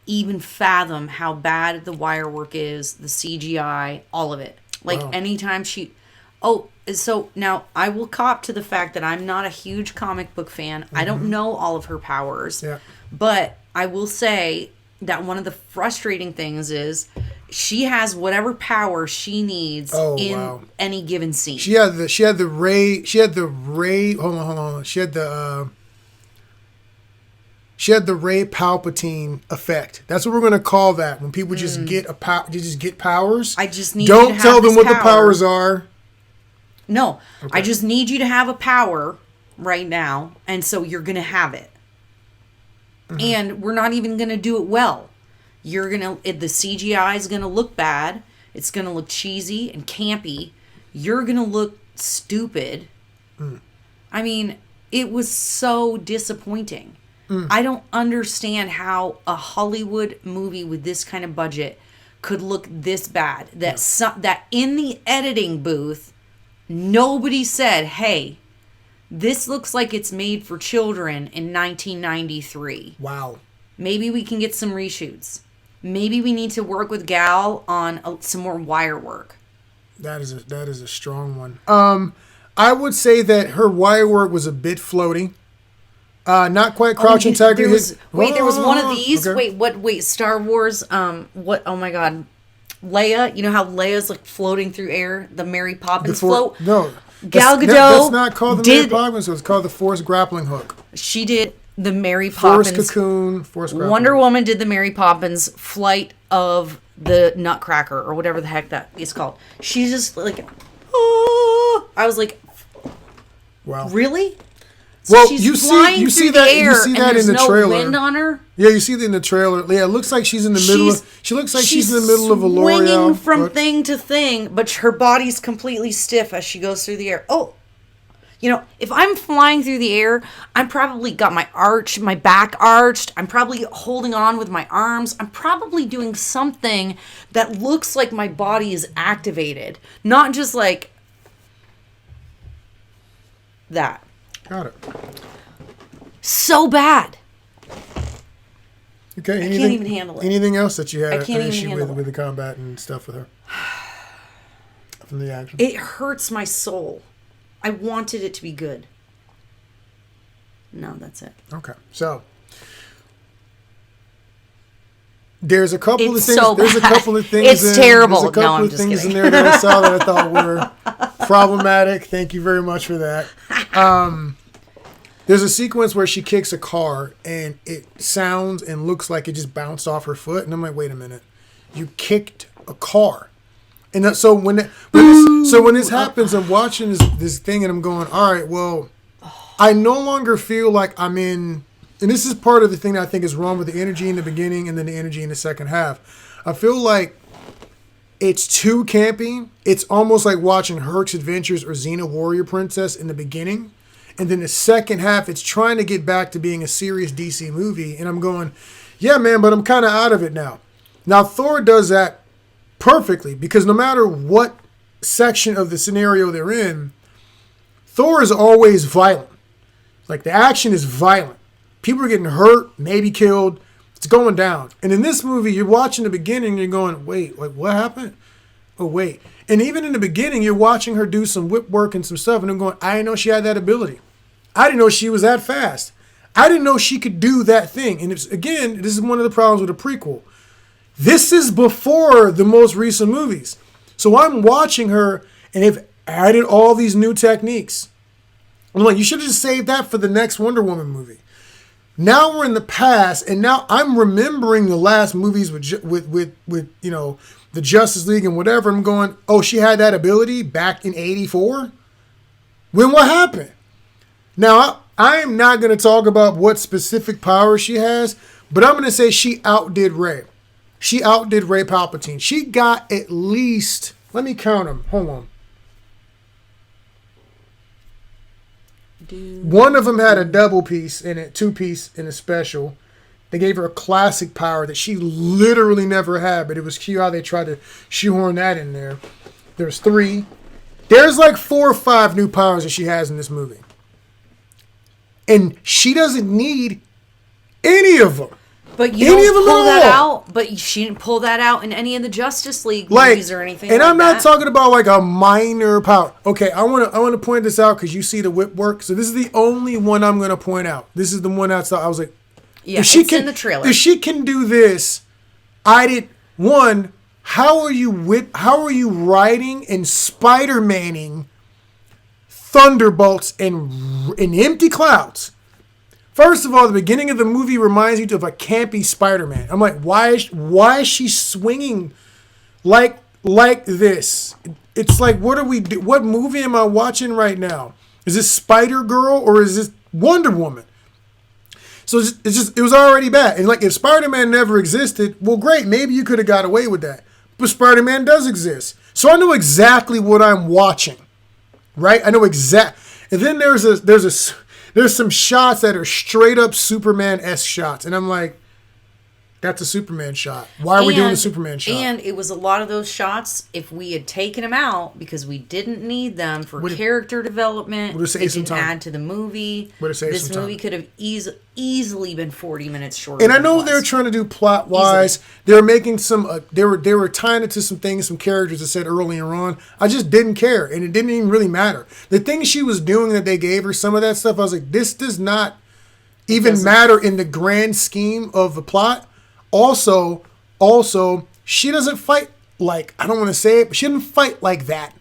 even fathom how bad the wire work is, the CGI, all of it. Like, anytime she... Oh, so now I will cop to the fact that I'm not a huge comic book fan. I don't know all of her powers.
Yeah.
But I will say that one of the frustrating things is she has whatever power she needs in any given scene.
She had the ray. Hold on. She had the Ray Palpatine effect. That's what we're gonna call that. When people just get powers.
I just need
don't
you to
tell
have
them what
power.
the powers are.
No,
Okay.
I just need you to have a power right now, and so you're gonna have it. And we're not even gonna do it well. The CGI is gonna look bad. It's gonna look cheesy and campy. You're gonna look stupid. I mean, it was so disappointing. I don't understand how a Hollywood movie with this kind of budget could look this bad. That in the editing booth, nobody said, "Hey, this looks like it's made for children in 1993.
Wow.
Maybe we can get some reshoots. Maybe we need to work with Gal on some more wire work."
That is a strong one. I would say that her wire work was a bit floaty. Not quite crouching tiger.
There was one of these.
Okay.
Wait, Star Wars. What? Oh my God, Leia. You know how Leia's like floating through air? The Mary Poppins float.
No,
Gal Gadot.
That's not called the Mary Poppins. It was called the Force grappling hook.
She did the Mary Poppins.
Force cocoon. Force grappling.
Wonder Woman did the Mary Poppins flight of the Nutcracker or whatever the heck that is called. She's just like, oh. I was like,
wow,
really? So
well,
she's
you
flying
see
through
that
the air
in the
no
trailer.
Wind on her.
Yeah, you see that in the trailer. Yeah, it looks like she's in the middle. She looks like she's in the middle of a L'Oreal.
Swinging from thing to thing, but her body's completely stiff as she goes through the air. Oh, you know, if I'm flying through the air, I'm probably got my back arched. I'm probably holding on with my arms. I'm probably doing something that looks like my body is activated, not just like that.
Got it.
So bad.
Okay.
I can't even handle it.
Anything else that you had
I can't
an
even
issue
handle
with the combat and stuff with her from the action?
It hurts my soul. I wanted it to be good. No, that's it.
Okay. So there's a couple of things.
So
there's a couple of things.
It's terrible.
There's a couple of things in there that I saw that I thought were problematic. Thank you very much for that. There's a sequence where she kicks a car and it sounds and looks like it just bounced off her foot, and I'm like, wait a minute, you kicked a car. And so when this happens, I'm watching this thing and I'm going, all right, well, I no longer feel like I'm in. And this is part of the thing that I think is wrong with the energy in the beginning and then the energy in the second half. I feel like it's too campy. It's almost like watching Herc's Adventures or Xena Warrior Princess in the beginning. And then the second half, it's trying to get back to being a serious DC movie. And I'm going, yeah, man, but I'm kind of out of it now. Now, Thor does that perfectly because no matter what section of the scenario they're in, Thor is always violent. Like, the action is violent. People are getting hurt, maybe killed. It's going down. And in this movie, you're watching the beginning and you're going, wait, like, what happened? Oh, wait. And even in the beginning, you're watching her do some whip work and some stuff, and I'm going, I didn't know she had that ability. I didn't know she was that fast. I didn't know she could do that thing. And again, this is one of the problems with a prequel. This is before the most recent movies. So I'm watching her, and they've added all these new techniques. I'm like, you should have just saved that for the next Wonder Woman movie. Now we're in the past, and now I'm remembering the last movies with you know, the Justice League and whatever. I'm going, oh, she had that ability back in '84? When what happened? Now, I am not going to talk about what specific power she has, but I'm going to say she outdid Rey. She outdid Rey Palpatine. She got at least, let me count them. Hold on. One of them had a double piece in it, 2-piece in a special. They gave her a classic power that she literally never had, but it was cute how they tried to shoehorn that in there. There's 3. There's like 4 or 5 new powers that she has in this movie. And she doesn't need any of them.
But you don't pull that out. But she didn't pull that out in any of the Justice League movies or anything.
And
like
I'm not talking about like a minor power. Okay, I want to point this out because you see the whip work. So this is the only one I'm going to point out. This is the one I was like,
yeah, it's in the trailer.
If she can do this, how are you riding and Spider-Manning thunderbolts in empty clouds? First of all, the beginning of the movie reminds you of a campy Spider-Man. I'm like, why is she swinging like this? It's like, what movie am I watching right now? Is this Spider-Girl or is this Wonder Woman? So it was already bad. And like, if Spider-Man never existed, well, great, maybe you could have got away with that. But Spider-Man does exist. So I know exactly what I'm watching, right? I know and then there's some shots that are straight up Superman-esque shots. And I'm like, that's a Superman shot. Why are we doing a Superman shot?
And it was a lot of those shots, if we had taken them out because we didn't need them for character development, it didn't add to the movie. This movie could have easily been 40 minutes shorter.
And I know they're trying to do plot-wise. They were making some, they were tying it to some things, some characters that said earlier on. I just didn't care, and it didn't even really matter. The things she was doing that they gave her, some of that stuff, I was like, this does not even matter in the grand scheme of the plot. Also, she doesn't fight like, I don't want to say it, but she doesn't fight like that.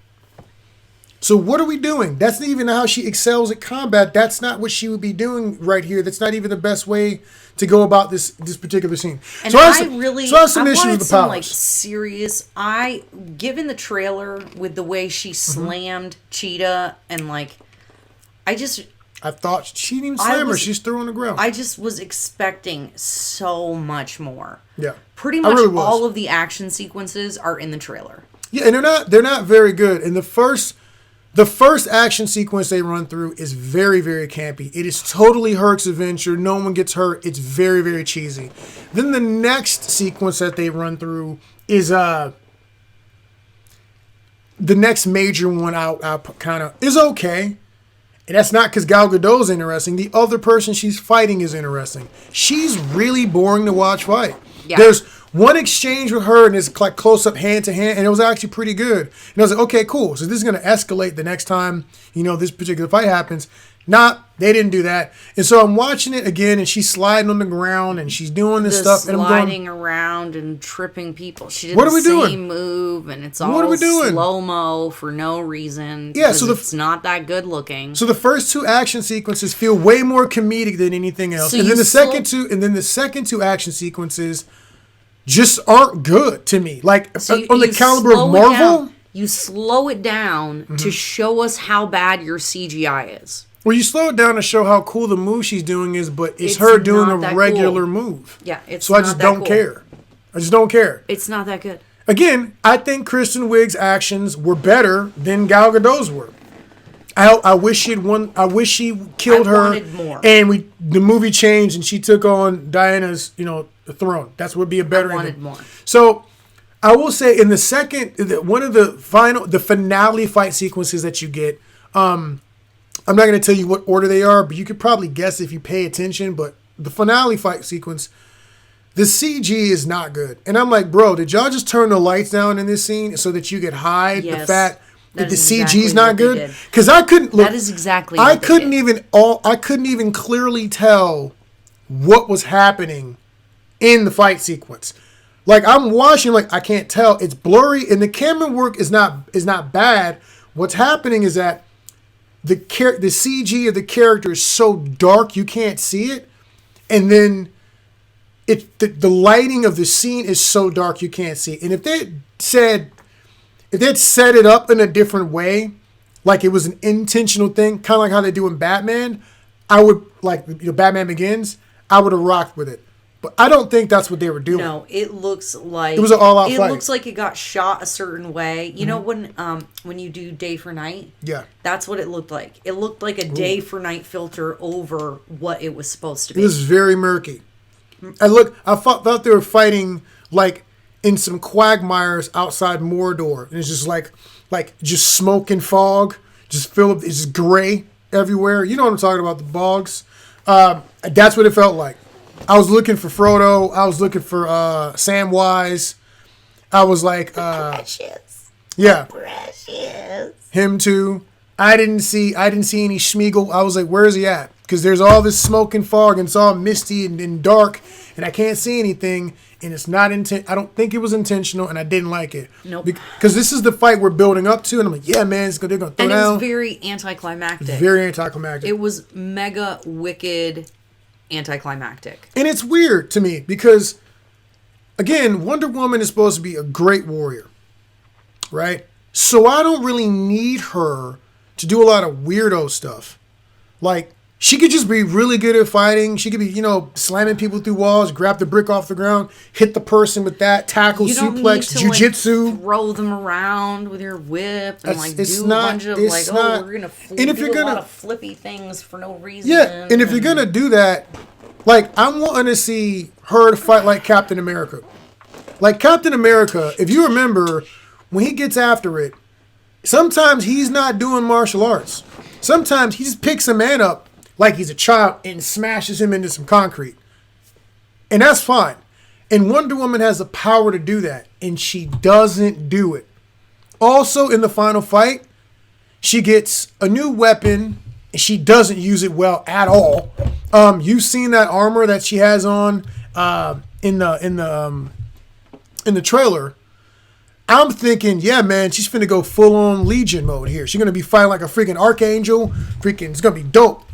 So what are we doing? That's not even how she excels at combat. That's not what she would be doing right here. That's not even the best way to go about this particular scene.
And I have some issues with the powers. Like serious. Given the trailer with the way she slammed Cheetah and like,
I thought she didn't even slam her. She's threw on the ground.
I just was expecting so much more.
Yeah.
Pretty much all of the action sequences are in the trailer.
Yeah, and they're not very good. And the first action sequence they run through is very, very campy. It is totally Herc's adventure. No one gets hurt. It's very, very cheesy. Then the next sequence that they run through is the next major one out kind of is okay. And that's not because Gal Gadot's interesting. The other person she's fighting is interesting. She's really boring to watch fight. Yeah. There's one exchange with her, and it's like close-up hand-to-hand, and it was actually pretty good. And I was like, okay, cool. So this is going to escalate the next time, this particular fight happens. Nah, they didn't do that. And so I'm watching it again, and she's sliding on the ground, and she's doing this stuff. And I'm
sliding around and tripping people. She did the same move, and it's all slow-mo for no reason. Yeah, so it's not that good looking.
So the first two action sequences feel way more comedic than anything else. So and then the second two action sequences just aren't good to me. Like on the caliber of Marvel.
You slow it down to show us how bad your CGI is.
Well, you slow it down to show how cool the move she's doing is, but it's her doing a regular move.
Yeah, it's
so I just don't care. I just don't care.
It's not that good.
Again, I think Kristen Wiig's actions were better than Gal Gadot's were. I wish she'd won. I wish she killed her.
Wanted more.
And the movie changed, and she took on Diana's, the throne. That's would be a better.
I wanted more.
So, I will say in the second, one of the finale fight sequences that you get. I'm not going to tell you what order they are, but you could probably guess if you pay attention. But the finale fight sequence, the CG is not good. And I'm like, bro, did y'all just turn the lights down in this scene so that you could hide the fact that the CG is not good? Because I couldn't look.
That is exactly.
I couldn't even clearly tell what was happening in the fight sequence. Like I'm watching, like I can't tell. It's blurry, and the camera work is not bad. What's happening is that the CG of the character is so dark you can't see it, and then the lighting of the scene is so dark you can't see it. And if they'd set it up in a different way, like it was an intentional thing, kind of like how they do in Batman, I would Batman Begins, I would have rocked with it. But I don't think that's what they were doing.
No, it looks like
it was an all-out fight.
It looks like it got shot a certain way. You know when you do day for night?
Yeah.
That's what it looked like. It looked like a day for night filter over what it was supposed to be.
It was very murky. I thought they were fighting like in some quagmires outside Mordor, and it's just like just smoke and fog, just it's just gray everywhere. You know what I'm talking about? The bogs. That's what it felt like. I was looking for Frodo. I was looking for Samwise. I was like,
Precious.
Yeah,
Precious.
him too. I didn't see any Schmeagol. I was like, where is he at? Because there's all this smoke and fog, and it's all misty and dark, and I can't see anything. And it's not I don't think it was intentional, and I didn't like it.
Nope.
Because this is the fight we're building up to, and I'm like, yeah, man, they're gonna throw
And
down.
it was very anticlimactic.
Very anticlimactic.
It was mega wicked anticlimactic.
And it's weird to me because, again, Wonder Woman is supposed to be a great warrior, right? So I don't really need her to do a lot of weirdo stuff. Like, she could just be really good at fighting. She could be, slamming people through walls, grab the brick off the ground, hit the person with that, tackle,
You don't
suplex,
need to,
jujitsu.
like, throw them around with your whip and
It's
do
not-
a bunch of
it's not-
we're gonna
and if
do
you're
a
gonna-
lot of flippy things for no reason.
Yeah, and if you're gonna do that, like, I'm wanting to see her fight like Captain America. Like Captain America, if you remember, when he gets after it, sometimes he's not doing martial arts. Sometimes he just picks a man up like he's a child and smashes him into some concrete. And that's fine. And Wonder Woman has the power to do that, and she doesn't do it. Also, in the final fight, she gets a new weapon, and she doesn't use it well at all. You've seen that armor that she has on in the trailer. I'm thinking, yeah, man, she's finna go full-on Legion mode here. She's gonna be fighting like a freaking Archangel. It's gonna be dope.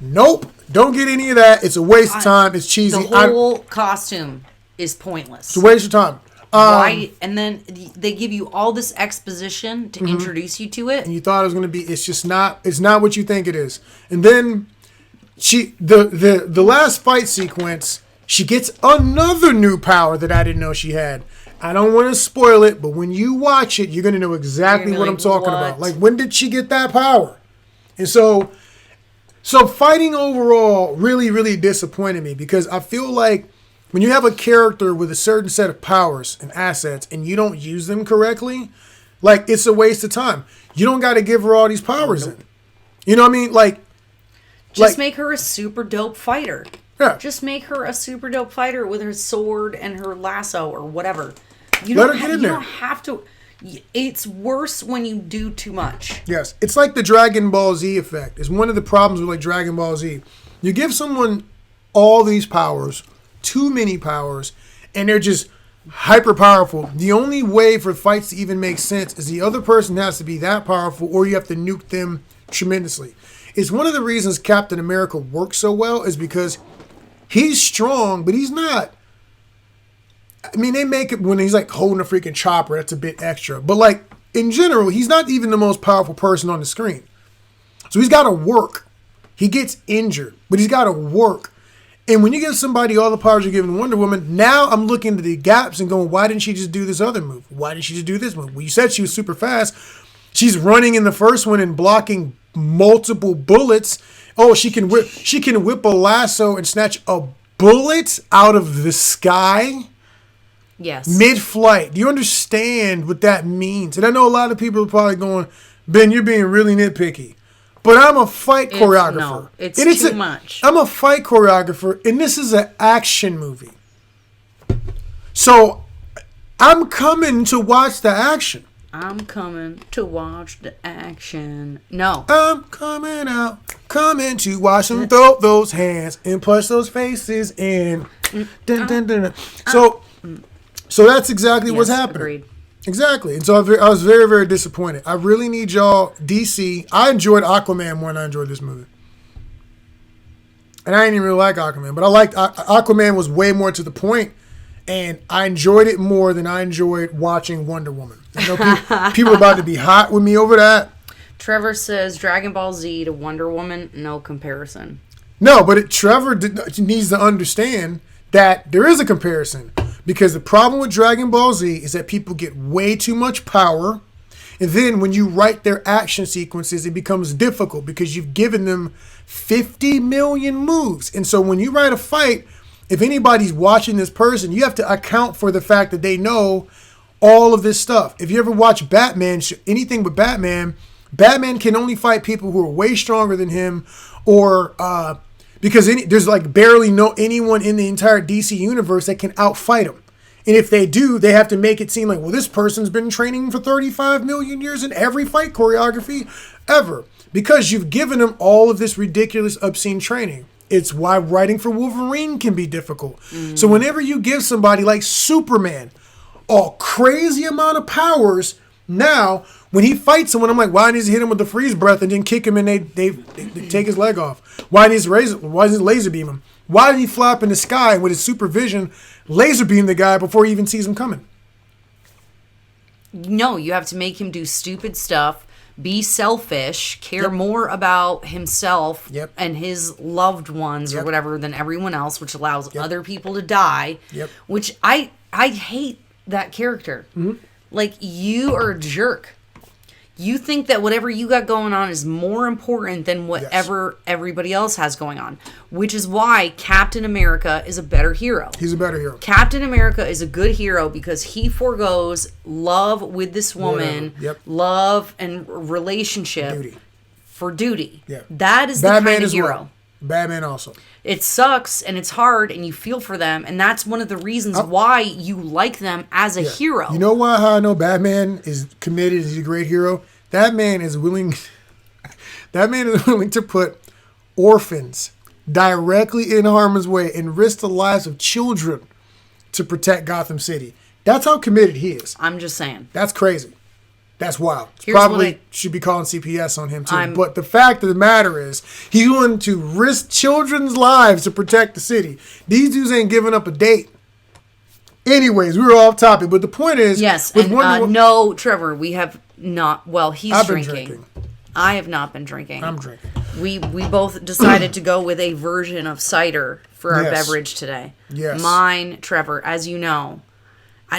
Nope, don't get any of that. It's a waste of time. It's cheesy.
The whole costume is pointless.
It's a waste of time.
Why? And then they give you all this exposition to introduce you to it.
And you thought it was gonna be. It's just not. It's not what you think it is. And then the last fight sequence, she gets another new power that I didn't know she had. I don't want to spoil it, but when you watch it, you're going to know exactly what I'm talking about. Like, when did she get that power? And so fighting overall really, really disappointed me because I feel like when you have a character with a certain set of powers and assets and you don't use them correctly, like, it's a waste of time. You don't got to give her all these powers in. You know what I mean?
Just make her a super dope fighter.
Yeah.
Just make her a super dope fighter with her sword and her lasso or whatever.
Let her get in there.
You don't have to. It's worse when you do too much.
Yes. It's like the Dragon Ball Z effect. It's one of the problems with like Dragon Ball Z. You give someone all these powers, too many powers, and they're just hyper powerful. The only way for fights to even make sense is the other person has to be that powerful or you have to nuke them tremendously. It's one of the reasons Captain America works so well is because he's strong, but he's not. I mean, they make it when he's like holding a freaking chopper. That's a bit extra. But like in general, he's not even the most powerful person on the screen. So he's got to work. He gets injured, but he's got to work. And when you give somebody all the powers you're giving Wonder Woman, now I'm looking at the gaps and going, why didn't she just do this other move? Why didn't she just do this move? Well, you said she was super fast. She's running in the first one and blocking multiple bullets. Oh, she can whip a lasso and snatch a bullet out of the sky.
Yes.
Mid-flight. Do you understand what that means? And I know a lot of people are probably going, Ben, you're being really nitpicky. But I'm a fight choreographer.
No, it's too much.
I'm a fight choreographer, and this is an action movie. So I'm coming to watch the action.
I'm coming to watch the action. No.
I'm coming out, coming to watch them throw those hands and push those faces in. Dun, dun, dun, dun. So that's exactly what's happening.
Agreed.
Exactly. And so I was very, very disappointed. I really need y'all, DC. I enjoyed Aquaman more than I enjoyed this movie. And I didn't even really like Aquaman, but I liked Aquaman was way more to the point, and I enjoyed it more than I enjoyed watching Wonder Woman. I know people are about to be hot with me over that.
Trevor says Dragon Ball Z to Wonder Woman, no comparison.
No, but Trevor needs to understand that there is a comparison. Because the problem with Dragon Ball Z is that people get way too much power. And then when you write their action sequences, it becomes difficult because you've given them 50 million moves. And so when you write a fight, if anybody's watching this person, you have to account for the fact that they know all of this stuff. If you ever watch Batman, anything with Batman, Batman can only fight people who are way stronger than him or Because there's like barely anyone in the entire DC universe that can outfight him. And if they do, they have to make it seem like, well, this person's been training for 35 million years in every fight choreography ever. Because you've given them all of this ridiculous, obscene training. It's why writing for Wolverine can be difficult. So whenever you give somebody like Superman a crazy amount of powers, now when he fights someone, I'm like, why didn't he hit him with the freeze breath and then kick him and they take his leg off? Why didn't he laser beam him? Why did he fly up in the sky with his supervision laser beam the guy before he even sees him coming?
No, you have to make him do stupid stuff, be selfish, care more about himself and his loved ones or whatever than everyone else, which allows other people to die, which I hate that character. Like, you are a jerk. You think that whatever you got going on is more important than whatever everybody else has going on, which is why Captain America is a better hero.
He's a better hero.
Captain America is a good hero because he forgoes love with this woman, love and relationship for duty. That is
Batman
the kind of hero.
Well. Batman also.
It sucks and it's hard and you feel for them, and that's one of the reasons why you like them as a hero.
You know how I know Batman is committed, he's a great hero? That man is willing to put orphans directly in harm's way and risk the lives of children to protect Gotham City. That's how committed he is.
I'm just saying.
That's crazy. That's wild. Probably should be calling CPS on him too. But the fact of the matter is, he's willing to risk children's lives to protect the city. These dudes ain't giving up a date. Anyways, we were off topic, but the point is...
Yes, and no, Trevor, we have not... Well, I've been drinking. I have not been drinking.
I'm drinking.
We both decided to go with a version of cider for our beverage today.
Yes.
Mine, Trevor, as you know...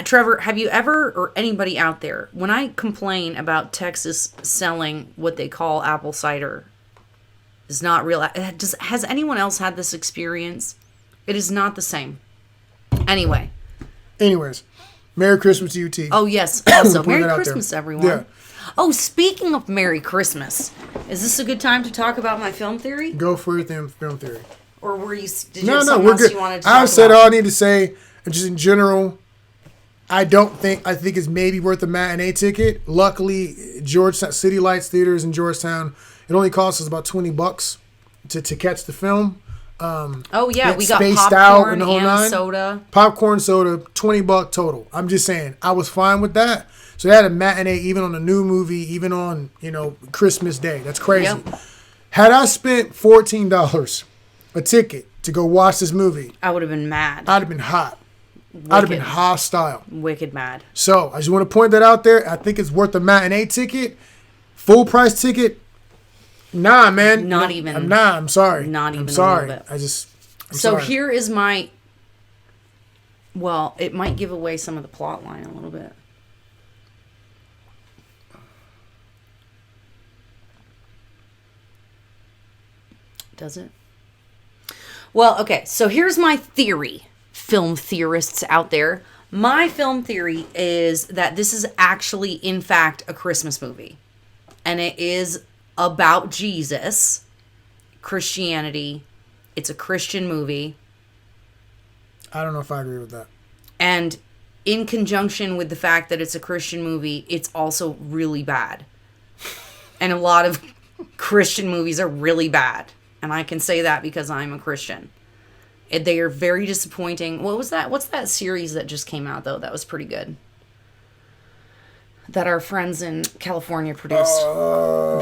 Trevor, have you ever, or anybody out there, when I complain about Texas selling what they call apple cider, is not real. Has anyone else had this experience? It is not the same. Anyways,
Merry Christmas to you, T.
Oh, yes. Also, Merry Christmas, everyone.
Yeah.
Oh, speaking of Merry Christmas, is this a good time to talk about my film theory?
Go for your film theory.
Or were you?
No, we're good. I've said all I need to say, just in general. I think it's maybe worth a matinee ticket. Luckily, Georgetown City Lights Theaters in Georgetown, it only costs us about $20 to catch the film.
We got popcorn and soda.
Popcorn, soda, $20 total. I'm just saying, I was fine with that. So they had a matinee even on a new movie, even on Christmas Day. That's crazy. Yep. Had I spent $14 a ticket to go watch this movie,
I would have been mad.
I'd have been hot.
Wicked.
I'd have been hostile.
Wicked mad.
So, I just want to point that out there. I think it's worth a matinee ticket. Full price ticket. Nah, man. I'm sorry.
Not even
I'm sorry.
A little bit.
I'm sorry.
Here is my... Well, it might give away some of the plot line a little bit. Does it? Well, okay. So here's my theory. Film theorists out there. My film theory is that this is actually, in fact, a Christmas movie. And it is about Jesus, Christianity. It's a Christian movie.
I don't know if I agree with that.
And in conjunction with the fact that it's a Christian movie, it's also really bad. And a lot of Christian movies are really bad. And I can say that because I'm a Christian. They are very disappointing. What was that? What's that series that just came out, though? That was pretty good. That our friends in California produced. Not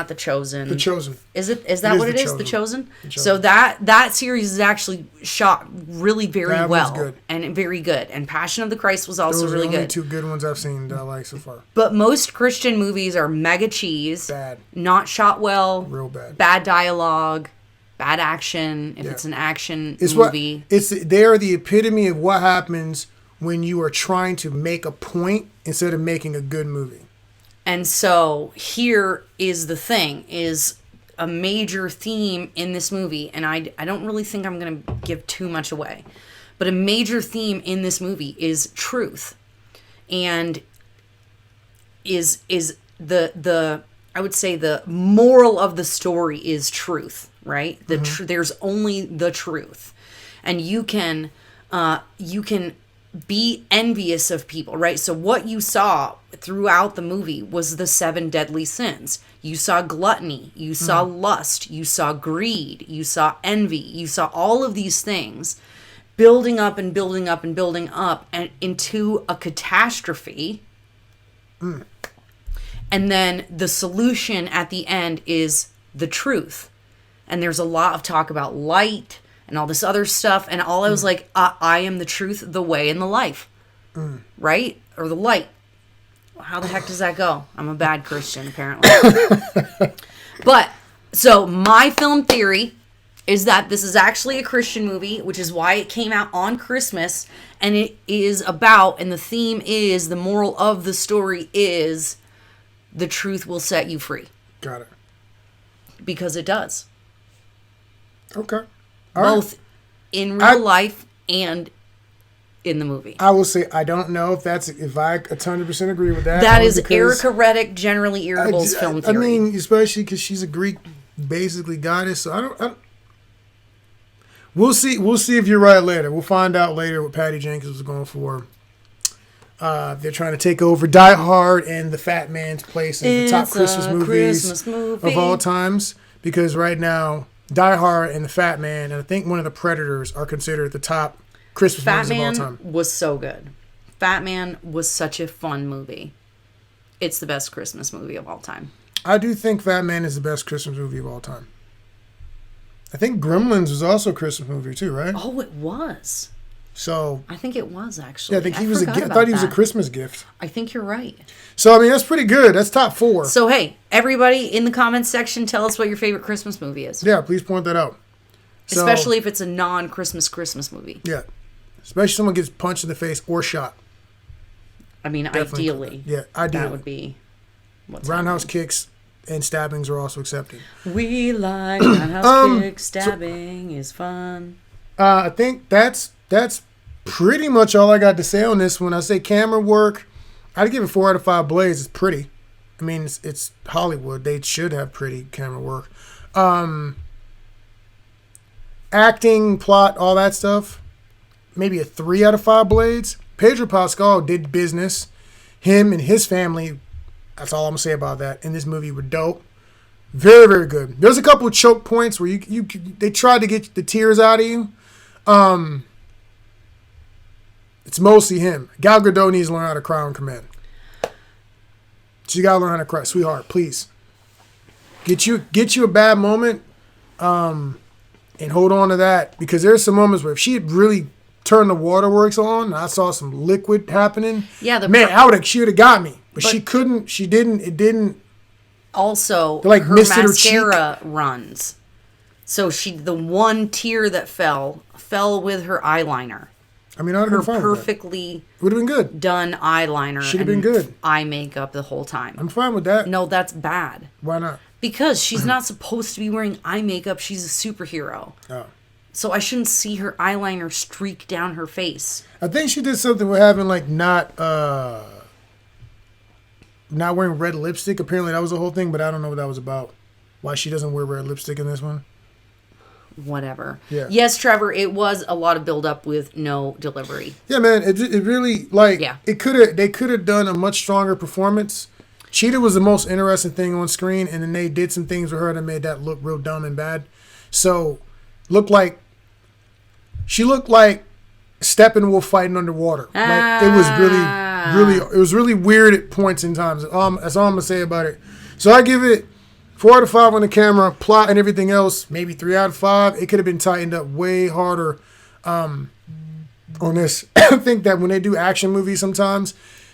The Chosen.
The Chosen.
Is that what it is? The Chosen? So that series is actually shot really very well. Good. And very good. And Passion of the Christ was also really good. Those are the
only two good ones I've seen that I like so far.
But most Christian movies are mega cheese.
Bad.
Not shot well.
Real bad.
Bad dialogue. Bad action, if it's an action movie.
They are the epitome of what happens when you are trying to make a point instead of making a good movie.
And so here is the thing, is a major theme in this movie, and I don't really think I'm going to give too much away, but a major theme in this movie is truth. And is the I would say the moral of the story is truth, right? There's only the truth, and you can be envious of people, right? So what you saw throughout the movie was the 7 deadly sins. You saw gluttony, you saw lust, you saw greed, you saw envy, you saw all of these things building up and building up and building up and into a catastrophe. And then the solution at the end is the truth. And there's a lot of talk about light and all this other stuff. And all I was like, I am the truth, the way, and the life. Right? Or the light. How the heck does that go? I'm a bad Christian, apparently. But, so my film theory is that this is actually a Christian movie, which is why it came out on Christmas. And it is about, and the theme is, the moral of the story is, the truth will set you free.
Got it.
Because it does.
Okay.
Both in real life and in the movie.
I will say I don't know if I 100% agree with that.
That is Erica Reddick, generally irritable's film theory.
I mean, especially because she's a Greek, basically goddess. So I don't. We'll see. We'll see if you're right later. We'll find out later what Patty Jenkins was going for. They're trying to take over Die Hard and The Fat Man's place as the top Christmas movies of all times. Because right now, Die Hard and The Fat Man, and I think one of the Predators, are considered the top Christmas movies of all time.
Fat Man was so good. Fat Man was such a fun movie. It's the best Christmas movie of all time.
I do think Fat Man is the best Christmas movie of all time. I think Gremlins was also a Christmas movie too, right?
Oh, it was.
So
I think it was actually.
Yeah, I think he was. I thought he was a Christmas gift.
I think you're right.
So I mean, that's pretty good. That's top 4.
So hey, everybody in the comments section, tell us what your favorite Christmas movie is.
Yeah, please point that out.
Especially if it's a non-Christmas movie.
Yeah, especially if someone gets punched in the face or shot.
I mean, ideally.
Yeah, ideally.
That would be.
Roundhouse kicks and stabbings are also accepted.
We like roundhouse kicks. Stabbing is fun.
I think that's pretty much all I got to say on this one. I say camera work, I'd give it 4 out of 5 blades. It's pretty. I mean, it's Hollywood. They should have pretty camera work. Acting, plot, all that stuff, maybe a 3 out of 5 blades. Pedro Pascal did business. Him and his family, that's all I'm going to say about that, in this movie were dope. Very, very good. There's a couple of choke points where they tried to get the tears out of you. It's mostly him. Gal Gadot needs to learn how to cry on command. She got to learn how to cry. Sweetheart, please. Get you a bad moment and hold on to that. Because there's some moments where if she had really turned the waterworks on and I saw some liquid happening, she would have got me. But she couldn't. She didn't. It didn't.
Also,
like
her mascara runs. So the one tear that fell with her eyeliner.
I mean, I'd have been fine
perfectly
would have been good
done eyeliner.
Should have been good.
Eye makeup the whole time.
I'm fine with that.
No, that's bad.
Why not?
Because she's not supposed to be wearing eye makeup. She's a superhero.
Oh.
So I shouldn't see her eyeliner streak down her face.
I think she did something with having like not wearing red lipstick. Apparently that was the whole thing, but I don't know what that was about. Why she doesn't wear red lipstick in this one.
Whatever.
Yeah.
Yes, Trevor, it was a lot of build up with no delivery.
Yeah, man, it really they could have done a much stronger performance. Cheetah was the most interesting thing on screen, and then they did some things with her that made that look real dumb and bad. So, she looked like Steppenwolf fighting underwater. Like it was really weird at points in times. That's all I'm gonna say about it. So I give it 4 out of 5 on the camera, plot and everything else, maybe 3 out of 5. It could have been tightened up way harder on this. I think that when they do action movies sometimes,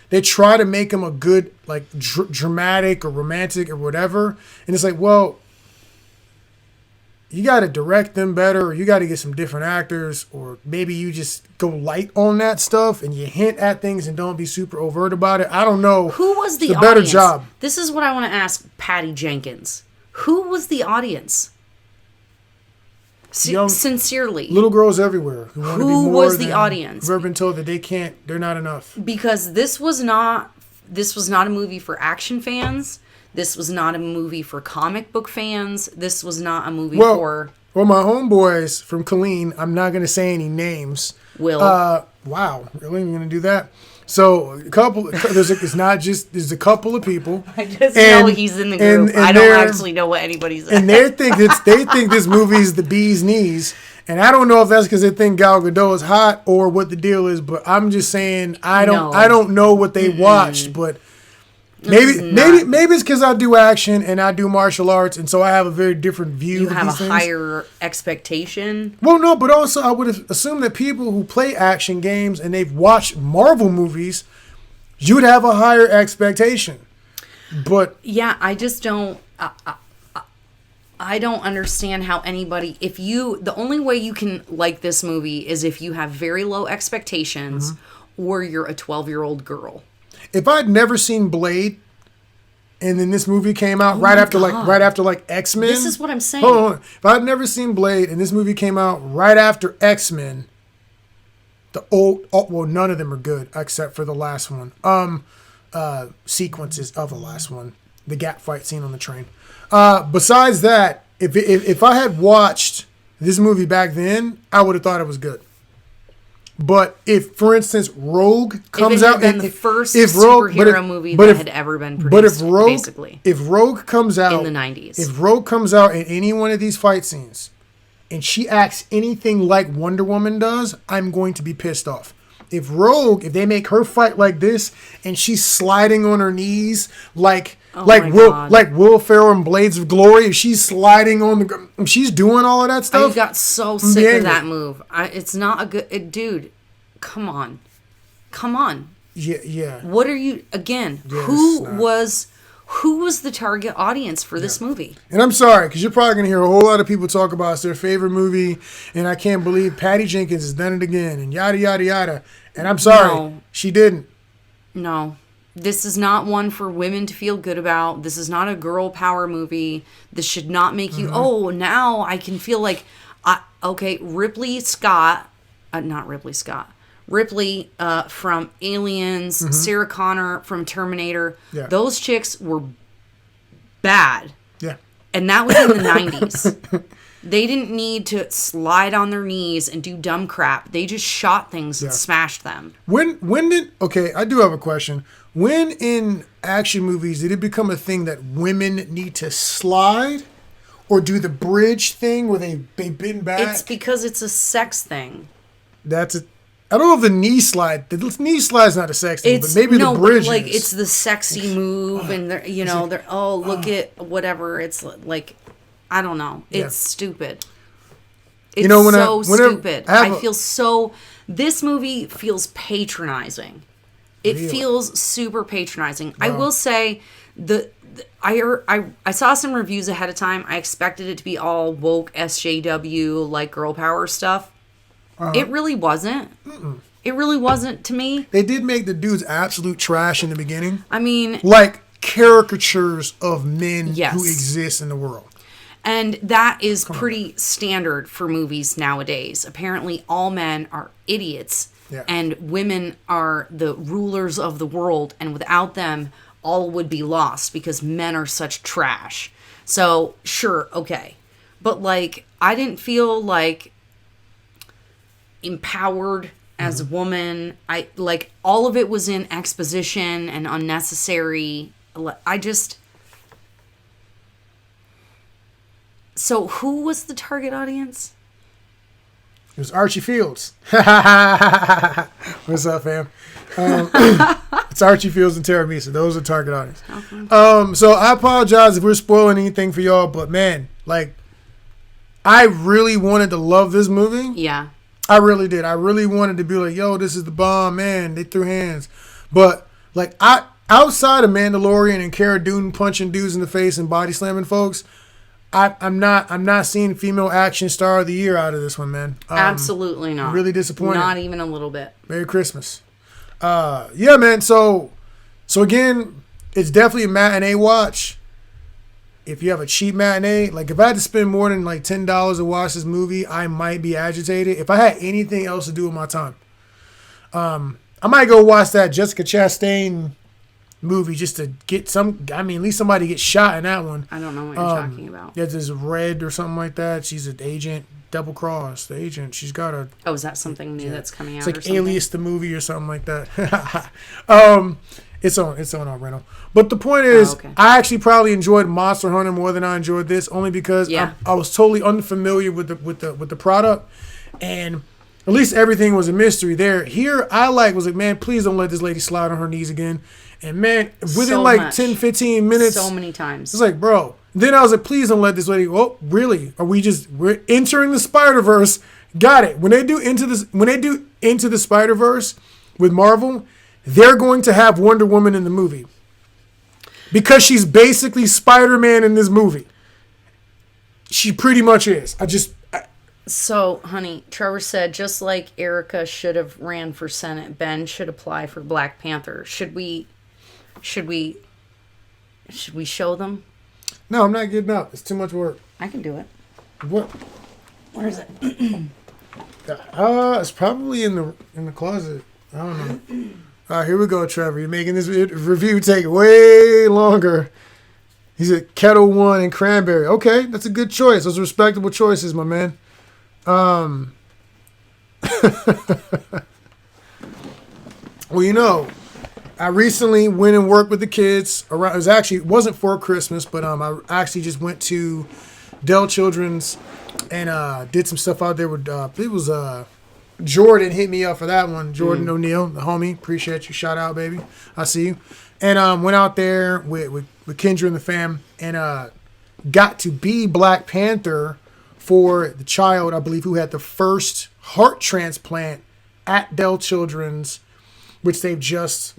they try to make them a good, like, dramatic or romantic or whatever. And it's like, well, you got to direct them better, or you got to get some different actors, or maybe you just go light on that stuff and you hint at things and don't be super overt about it. I don't know.
Who was the audience?
Better job.
This is what I want to ask Patty Jenkins. Who was the audience? Sincerely.
Little girls everywhere who want to be more
was the audience?
Who've ever been told that they're not enough.
Because this was not a movie for action fans. This was not a movie for comic book fans. This was not a movie for...
Well, my homeboys from Colleen, I'm not going to say any names.
Will.
Wow, really? You're going to do that? So, there's a couple of people.
I just know he's in the group.
And
I don't actually know what anybody's
and they think this movie is the bee's knees. And I don't know if that's because they think Gal Gadot is hot or what the deal is, but I'm just saying I don't know what they watched, but maybe it's because I do action and I do martial arts, and so I have a very different view.
You have a higher expectation.
Well, no, but also I would have assumed that people who play action games and they've watched Marvel movies, you would have a higher expectation. But
yeah, I just don't. I don't understand how anybody, the only way you can like this movie is if you have very low expectations or you're a 12-year-old girl.
If I'd never seen Blade and then this movie came out right after X-Men.
This is what I'm saying.
Hold on. If I'd never seen Blade and this movie came out right after X-Men, none of them are good except for the last one. Sequences of the last one. The Gap fight scene on the train. Besides that, if I had watched this movie back then, I would have thought it was good. But if, for instance, Rogue comes out,
and the first superhero movie that had ever been produced,
if Rogue comes out
in the 90s,
if Rogue comes out in any one of these fight scenes, and she acts anything like Wonder Woman does, I'm going to be pissed off. If they make her fight like this, and she's sliding on her knees like Will Ferrell in Blades of Glory, if she's sliding she's doing all of that stuff.
I got so sick of that move. It's not a good... dude, come on.
Yeah.
What are you... Again, who was the target audience for this movie? And
I'm sorry, because you're probably going to hear a whole lot of people talk about it's their favorite movie, and I can't believe Patty Jenkins has done it again, and yada, yada, yada. And I'm sorry, she didn't.
No. This is not one for women to feel good about. This is not a girl power movie. This should not make you, now I can feel like, Ripley from Aliens, Sarah Connor from Terminator. Yeah. Those chicks were bad.
Yeah.
And that was in the 90s. They didn't need to slide on their knees and do dumb crap. They just shot things and smashed them.
I do have a question. When in action movies did it become a thing that women need to slide or do the bridge thing where they bend back?
It's because it's a sex thing.
I don't know if the knee slide's not a sex thing, but maybe the bridge is.
It's the sexy move, and they're look at whatever. It's like, I don't know. It's stupid. It's stupid. This movie feels patronizing. It feels super patronizing. Wow. I will say I saw some reviews ahead of time. I expected it to be all woke SJW like girl power stuff. It really wasn't. It really wasn't to me.
They did make the dudes absolute trash in the beginning.
I mean,
like caricatures of men who exist in the world.
And that is pretty standard for movies nowadays. Apparently, all men are idiots. Yeah. And women are the rulers of the world. And without them, all would be lost because men are such trash. So, sure, okay. But, I didn't feel, empowered as a woman. All of it was in exposition and unnecessary. So, who was the target audience?
It was Archie Fields. What's up, fam? It's Archie Fields and Tara Misa. Those are target audience. Okay. So I apologize if we're spoiling anything for y'all, but man, I really wanted to love this movie.
Yeah.
I really did. I really wanted to be like, yo, this is the bomb, man. They threw hands. But outside of Mandalorian and Cara Dune punching dudes in the face and body slamming folks, I'm not seeing female action star of the year out of this one, man.
Absolutely not.
Really disappointed.
Not even a little bit.
Merry Christmas. Yeah, man. So again, it's definitely a matinee watch. If you have a cheap matinee, if I had to spend more than $10 to watch this movie, I might be agitated. If I had anything else to do with my time, I might go watch that Jessica Chastain movie just to get some. I mean, at least somebody gets shot in that one.
I don't know what you're talking about.
Yeah, there's Red or something like that. She's an agent, double cross the agent. She's got a.
Oh, is that something new that's coming out?
It's like
or something?
Alias the movie or something like that. It's on our rental. But the point is, I actually probably enjoyed Monster Hunter more than I enjoyed this, only because I was totally unfamiliar with the product, and at least everything was a mystery there. Here, was like, man, please don't let this lady slide on her knees again. And man, within 10, 15 minutes,
so many times,
it's like, bro. Then I was like, please don't let this lady. Oh, really? We're entering the Spider-Verse? Got it. When they do Into the Spider-Verse with Marvel, they're going to have Wonder Woman in the movie because she's basically Spider-Man in this movie. She pretty much is.
So, honey, Trevor said, just like Erica should have ran for Senate, Ben should apply for Black Panther. Should we show them?
No, I'm not getting up. It's too much work.
I can do it.
What?
Where is it?
It's probably in the closet. I don't know. All right, here we go, Trevor. You're making this review take way longer. He's at Kettle One and Cranberry. Okay, that's a good choice. Those are respectable choices, my man. Well, I recently went and worked with the kids around. It wasn't for Christmas, but I actually just went to Dell Children's and did some stuff out there with. It was Jordan hit me up for that one. Jordan O'Neill, the homie. Appreciate you. Shout out, baby. I see you. And went out there with Kendra and the fam and got to be Black Panther for the child, I believe, who had the first heart transplant at Dell Children's, which they've just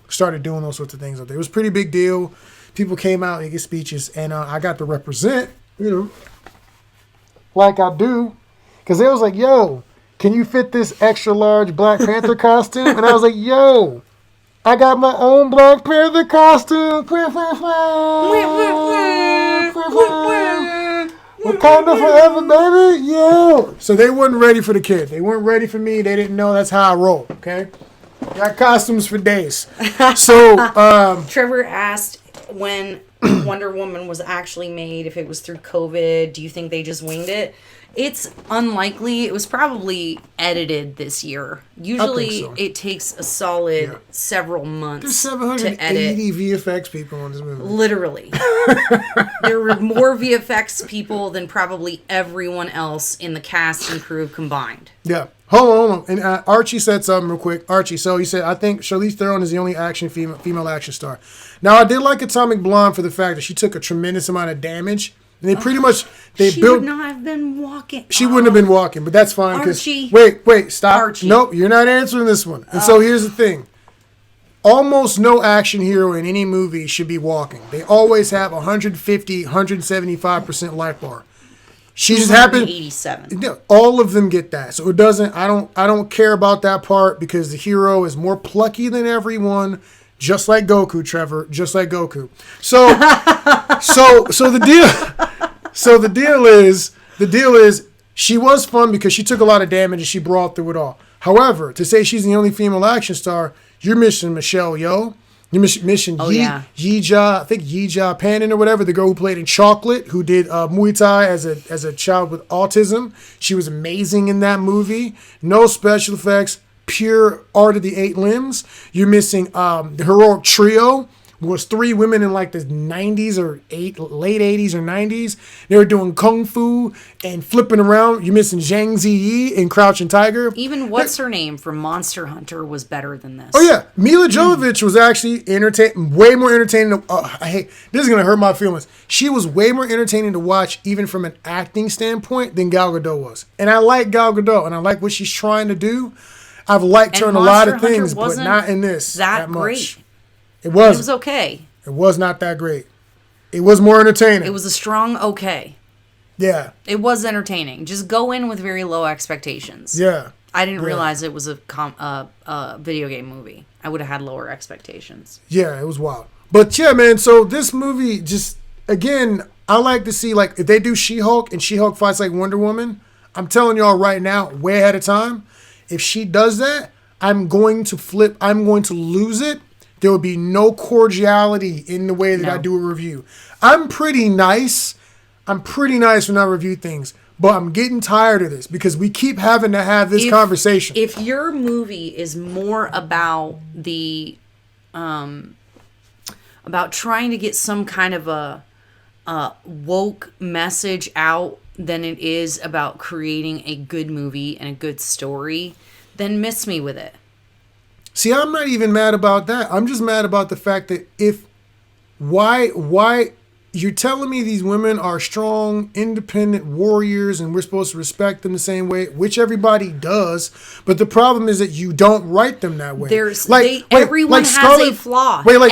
started doing those sorts of things out there. It was a pretty big deal. People came out and gave speeches, and I got to represent, like I do, because they was like, yo, can you fit this extra large Black Panther costume? And I was like, yo, I got my own Black Panther costume. Wakanda forever, baby. Yeah. So they weren't ready for the kid. They weren't ready for me. They didn't know that's how I roll. Okay. Got costumes for days. So
Trevor asked when Wonder Woman was actually made, if it was through COVID. Do you think they just winged it? It's unlikely. It was probably edited this year. Usually it takes a solid several months.
There's 780 VFX people in this movie.
Literally. There were more VFX people than probably everyone else in the cast and crew combined.
Yeah. Hold on. And Archie said something real quick. Archie, so he said, I think Charlize Theron is the only female action star. Now, I did like Atomic Blonde for the fact that she took a tremendous amount of damage. And they pretty much,
she would not have been walking.
She wouldn't have been walking, but that's fine.
Archie.
Wait, stop.
Archie.
Nope, you're not answering this one. And so here's the thing. Almost no action hero in any movie should be walking. They always have 150, 175% life bar. She just happened.
87.
All of them get that. So it doesn't, I don't care about that part because the hero is more plucky than everyone. Just like Goku, Trevor. Just like Goku. So the deal is she was fun because she took a lot of damage and she brawled through it all. However, to say she's the only female action star, you're missing Michelle Yeoh. You're missing Yija, I think Yija Panin or whatever, the girl who played in Chocolate, who did Muay Thai as a child with autism. She was amazing in that movie. No special effects. Pure art of the 8 limbs. You're missing the heroic trio. Was 3 women in the 90s or late 80s or 90s. They were doing kung fu and flipping around. You're missing Zhang Ziyi in Crouching Tiger.
Even what's her name from Monster Hunter was better than this.
Oh yeah, Mila Jovovich was actually way more entertaining. This is gonna hurt my feelings. She was way more entertaining to watch, even from an acting standpoint, than Gal Gadot was. And I like Gal Gadot, and I like what she's trying to do. I've liked her in a lot of things, but not in this that much.
Great.
It was.
It was okay.
It was not that great. It was more entertaining.
It was a strong okay.
Yeah.
It was entertaining. Just go in with very low expectations.
Yeah.
I didn't realize it was a video game movie. I would have had lower expectations.
Yeah, it was wild. But yeah, man, so this movie just, again, I like to see, if they do She-Hulk and She-Hulk fights like Wonder Woman, I'm telling y'all right now, way ahead of time, if she does that, I'm going to lose it there would be no cordiality in the way that I do a review. I'm pretty nice when I review things, but I'm getting tired of this because we keep having to have this conversation.
If your movie is more about about trying to get some kind of a woke message out than it is about creating a good movie and a good story, then miss me with it.
See, I'm not even mad about that. I'm just mad about the fact that why you're telling me these women are strong, independent warriors and we're supposed to respect them the same way, which everybody does. But the problem is that you don't write them that way.
Everyone has a flaw. Everyone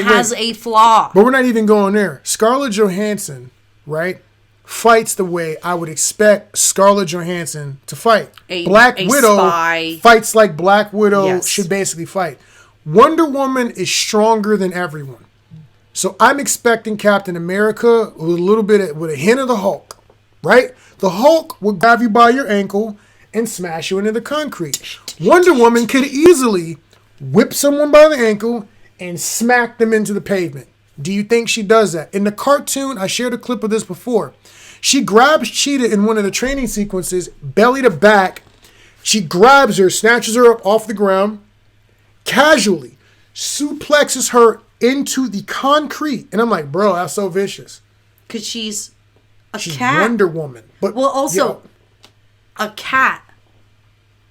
has a flaw.
But we're not even going there. Scarlett Johansson, right, fights the way I would expect Scarlett Johansson to fight. Black Widow fights like Black Widow should basically fight. Wonder Woman is stronger than everyone. So I'm expecting Captain America with a hint of the Hulk, right? The Hulk will grab you by your ankle and smash you into the concrete. Wonder Woman could easily whip someone by the ankle and smack them into the pavement. Do you think she does that? In the cartoon, I shared a clip of this before. She grabs Cheetah in one of the training sequences, belly to back. She grabs her, snatches her up off the ground, casually suplexes her into the concrete. And I'm like, bro, that's so vicious.
Because she's cat.
Wonder Woman. But
well, also, a cat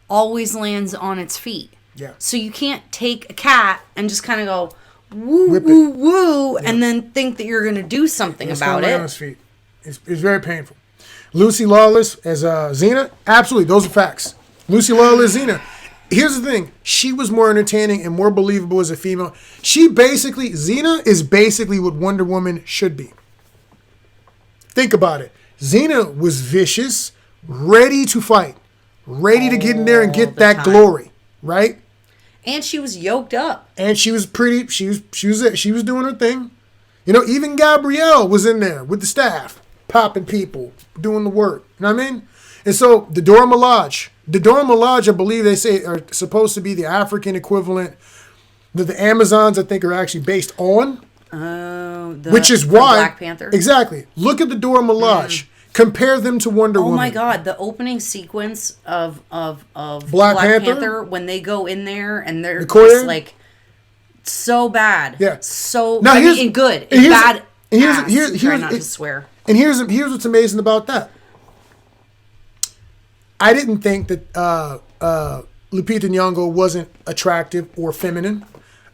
always lands on its feet.
Yeah.
So you can't take a cat and just kind of go, woo, woo, woo, and then think that you're going to do something about it.
On his feet. It's very painful. Lucy Lawless as Xena, absolutely, those are facts. Lucy Lawless, Xena. Here's the thing. She was more entertaining and more believable as a female. Xena is basically what Wonder Woman should be. Think about it. Xena was vicious, ready to fight, ready to get in there and get that glory, right?
And she was yoked up.
And she was pretty, she was doing her thing. You know, even Gabrielle was in there with the staff, popping people, doing the work. You know what I mean? And so, the Dora Milaje, I believe they say are supposed to be the African equivalent that the Amazons, I think, are actually based on.
Oh,
which is why
Black Panther.
Exactly. Look at the Dora Milaje. Compare them to Wonder Woman.
Oh my God, the opening sequence of
Black Panther
when they go in there and they're just like so bad.
Yeah.
So
now
good. And bad. Here's not to swear.
And here's what's amazing about that. I didn't think that Lupita Nyong'o wasn't attractive or feminine.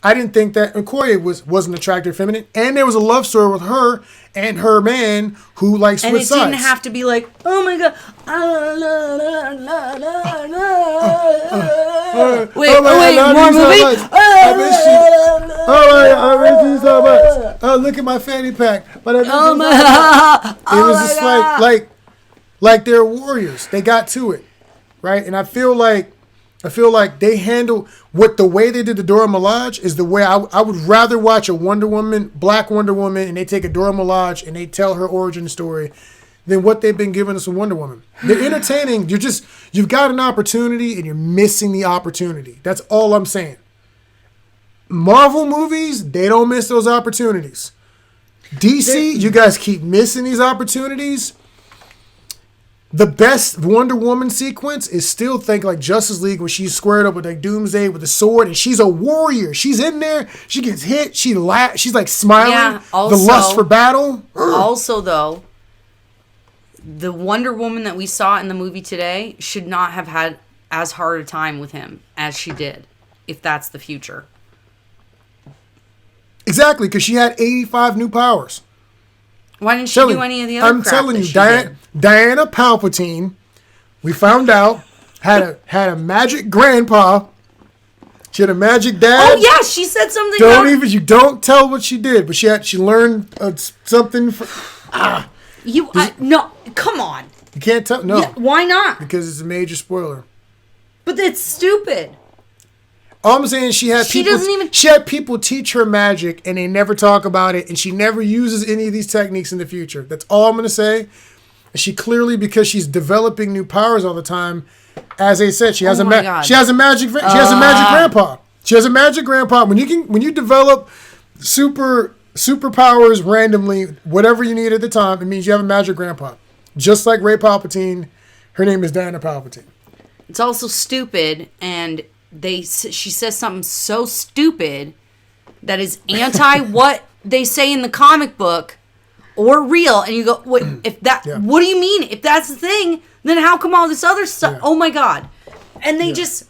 I didn't think that Okoye wasn't attractive or feminine. And there was a love story with her and her man who like switched sides.
And it didn't have to be like, oh my God. Wait, more movie?
I miss you. I miss you so much. Oh, look at my fanny pack. But it was just like they're warriors. They got to it, right? And I feel like they handle the way they did the Dora Milaje is the way I would rather watch a Wonder Woman, Black Wonder Woman, and they take a Dora Milaje and they tell her origin story than what they've been giving us with Wonder Woman. They're entertaining. You've got an opportunity and you're missing the opportunity. That's all I'm saying. Marvel movies, they don't miss those opportunities. DC, you guys keep missing these opportunities. The best Wonder Woman sequence is still like Justice League where she's squared up with like Doomsday with a sword and she's a warrior. She's in there. She gets hit. She's like smiling.
Yeah, also,
the lust for battle.
Also, though, the Wonder Woman that we saw in the movie today should not have had as hard a time with him as she did, if that's the future.
Exactly, because she had 85 new powers.
Why didn't she do any of the other crap?
I'm telling you, Diana Palpatine, we found out, had a magic grandpa. She had a magic dad.
Oh yeah, she said something.
You don't tell what she did, but she learned something.
No, come on.
You can't tell. No.
Yeah, why not?
Because it's a major spoiler.
But it's stupid.
All I'm saying is she had people teach her magic and they never talk about it and she never uses any of these techniques in the future. That's all I'm going to say. She clearly, because she's developing new powers all the time, as they said, she has a magic grandpa. She has a magic grandpa. When you develop superpowers randomly, whatever you need at the time, it means you have a magic grandpa. Just like Rey Palpatine, her name is Diana Palpatine.
It's also stupid, and she says something so stupid that is anti what they say in the comic book or real, and you go, wait, what do you mean? If that's the thing, then how come all this other stuff? Yeah. Oh my god. And they just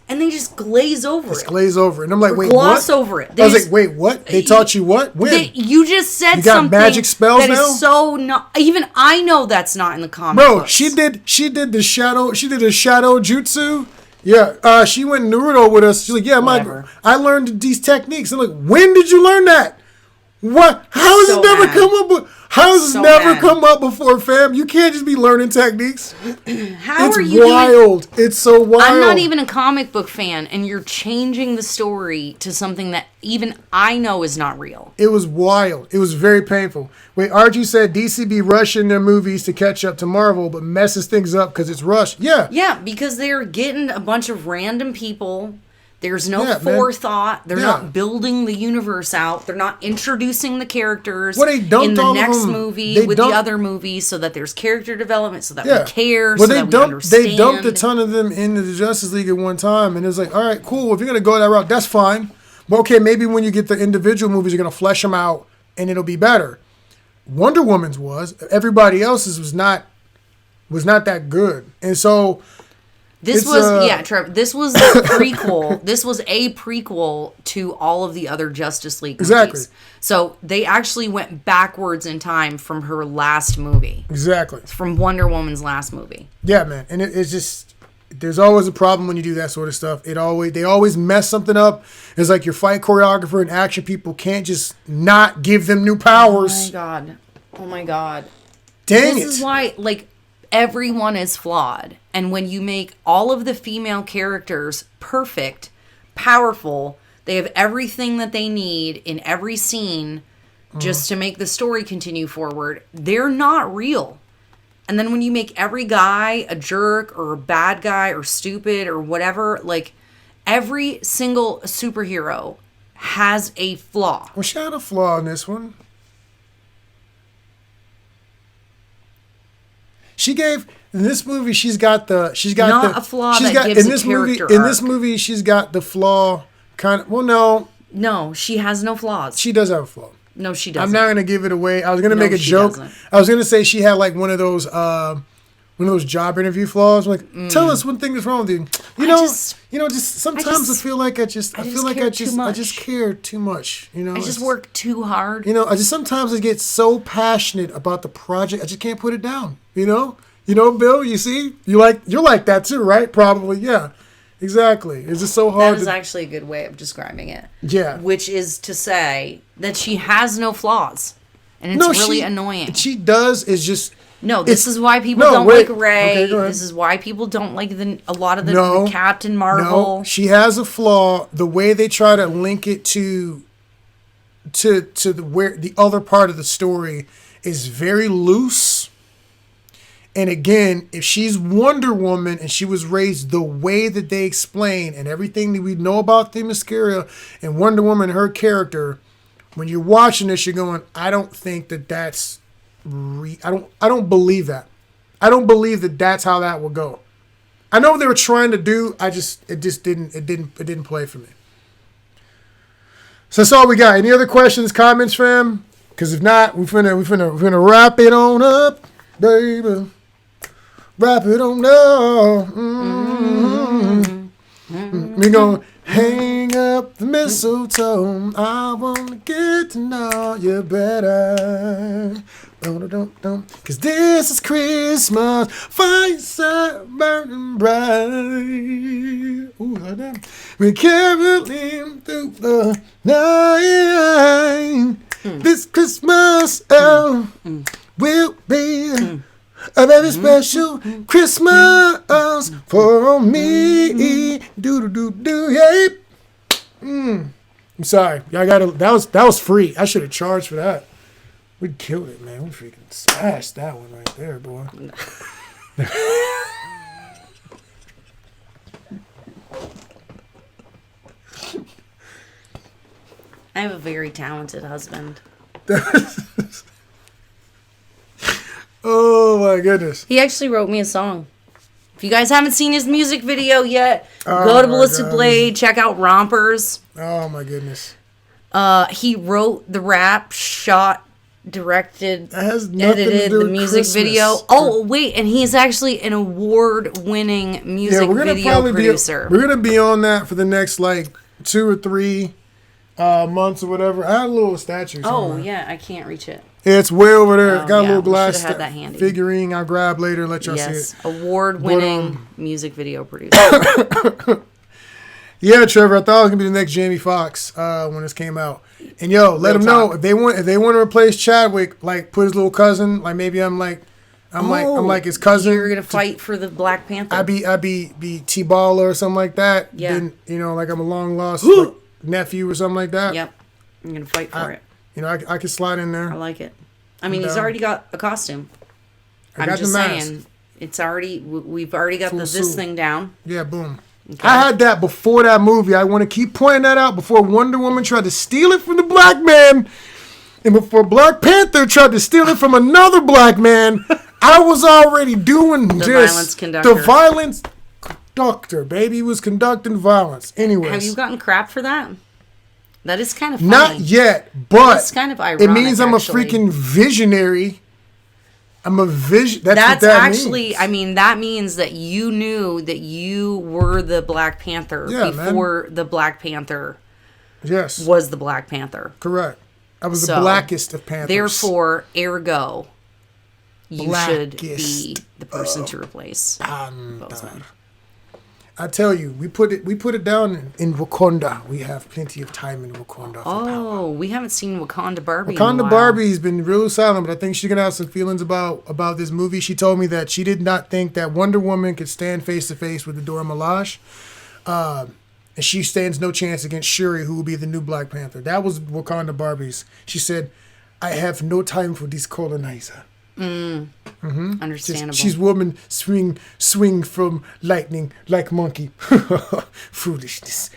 glaze over it.
Glaze over it. And I'm like, wait,
gloss
what?
over it.
I was like, wait, what? They taught you what? When?
You just said
you got
something
magic spells
that
now?
Is so not. Even I know that's not in the comic books.
She did the shadow jutsu. Yeah, she went Naruto with us. She's like, yeah, I learned these techniques. I'm like, when did you learn that? What? How has it never come up? Come up before, fam? You can't just be learning techniques. It's wild. It's so wild.
I'm not even a comic book fan, and you're changing the story to something that even I know is not real.
It was wild. It was very painful. Wait, Archie said DC be rushing their movies to catch up to Marvel, but messes things up because it's rushed. Yeah.
Yeah, because they're getting a bunch of random people. There's no forethought. They're not building the universe out. They're not introducing the characters in the next movie with the other movies so that there's character development, so that we care, so that we understand.
They dumped a ton of them into the Justice League at one time, and it was like, all right, cool. If you're going to go that route, that's fine. But okay, maybe when you get the individual movies, you're going to flesh them out, and it'll be better. Wonder Woman's was. Everybody else's was not that good. And so...
Trevor, this was a prequel. This was a prequel to all of the other Justice League movies.
Exactly.
So they actually went backwards in time from her last movie.
Exactly.
From Wonder Woman's last movie.
Yeah, man. And it's just, there's always a problem when you do that sort of stuff. They always mess something up. It's like your fight choreographer and action people can't just not give them new powers.
Oh my god.
Dang it.
This is why, everyone is flawed. And when you make all of the female characters perfect, powerful, they have everything that they need in every scene just to make the story continue forward, they're not real. And then when you make every guy a jerk or a bad guy or stupid or whatever, every single superhero has a flaw.
Well, she had a flaw in this one. In this movie, she's got
a flaw that gives a character arc.
In this movie, she's got the flaw kind of. Well, no.
No, she has no flaws.
She does have a flaw.
No, she doesn't.
I'm not gonna give it away. I was gonna make a joke. Doesn't. I was gonna say she had one of those job interview flaws. Tell us one thing that's wrong with you. Sometimes I feel like I just care too much. I
just work too hard.
Sometimes I get so passionate about the project, I just can't put it down. Bill, you see? You're like that too, right? Probably, yeah. Exactly. It's just so hard.
That is actually a good way of describing it.
Yeah.
Which is to say that she has no flaws. And it's really annoying.
She does is just...
No, this is why people don't like Rey. Okay, this is why people don't like a lot of the Captain Marvel.
No, she has a flaw. The way they try to link it to the other part of the story is very loose. And again, if she's Wonder Woman and she was raised the way that they explain and everything that we know about Themyscira and Wonder Woman and her character, when you're watching this, you're going, I don't think that's I don't believe that. I don't believe that that's how that will go. I know what they were trying to do. It didn't play for me. So that's all we got. Any other questions, comments, fam? Because if not, we're finna wrap it on up, baby. Wrap it on up. We're gonna hang up the mistletoe. I wanna get to know you better. Cause this is Christmas, fireside burning bright. Ooh, like that. We're caroling through the night. This Christmas will be a very special Christmas for me. Yeah. I'm sorry. That was free. I should have charged for that. We killed it, man. We freaking smashed that one right there, boy.
have a very talented husband.
Oh my goodness.
He actually wrote me a song. If you guys haven't seen his music video yet,
Oh
go to
my
Ballistic
God.
Blade, check out Rompers.
Oh my goodness.
He wrote the rap, shot, directed,
That has nothing to
edited
do
the
with
music
Christmas.
video. Oh, wait, and he's actually an award-winning music video producer.
We're gonna be on that for the next like 2 or 3 months or whatever. I had a little statue.
Oh,
somewhere.
yeah, I can't reach it.
It's way over there.
Oh,
Got a
yeah,
little
we
glass
should've had that handy.
figurine. I'll grab later. Let y'all see
Yes,
it.
award-winning music video producer.
Yeah, Trevor. I thought it was gonna be the next Jamie Foxx when this came out. And yo, let them know
talk.
if they want to replace Chadwick, like put his little cousin. Like maybe I'm like his cousin.
You're gonna fight for the Black Panther.
I be T-Ball or something like that.
Yeah.
Then like I'm a long lost like, nephew or something like that.
Yep, I'm gonna fight for it.
I could slide in there.
I like it. I mean, he's
down.
already got a costume.
I
I'm
got
just
the mask.
saying, it's already we've already got
Full
this
suit.
thing down.
Yeah, boom.
Okay.
I had that before that movie. I want to keep pointing that out before Wonder Woman tried to steal it from the black man. And before Black Panther tried to steal it from another black man, I was already doing
The
this.
violence conductor.
The violence conductor, baby, was conducting violence. Anyways.
Have you gotten crap for that? That is kind of funny.
Not yet, but
It's kind of ironic.
it means I'm
actually.
a freaking visionary. I'm a vision. That's what
That's
that
actually,
means.
I mean, that means that you knew that you were the Black Panther
Yeah,
before the Black Panther
Yes,
was the Black Panther.
correct. I was the
So,
blackest of Panthers.
Therefore, ergo, you should be
Blackest
the person to replace
Panther.
Boseman.
I tell you, we put it down in Wakanda. We have plenty of time in Wakanda. For power.
Oh, we haven't seen Wakanda Barbie. in a
Wakanda
while.
Barbie's been real silent, but I think she's gonna have some feelings about this movie. She told me that she did not think that Wonder Woman could stand face to face with the Dora Milaje, and she stands no chance against Shuri, who will be the new Black Panther. That was Wakanda Barbie's. She said, "I have no time for this colonizer."
Understandable.
She's woman swing from lightning like monkey. Foolishness.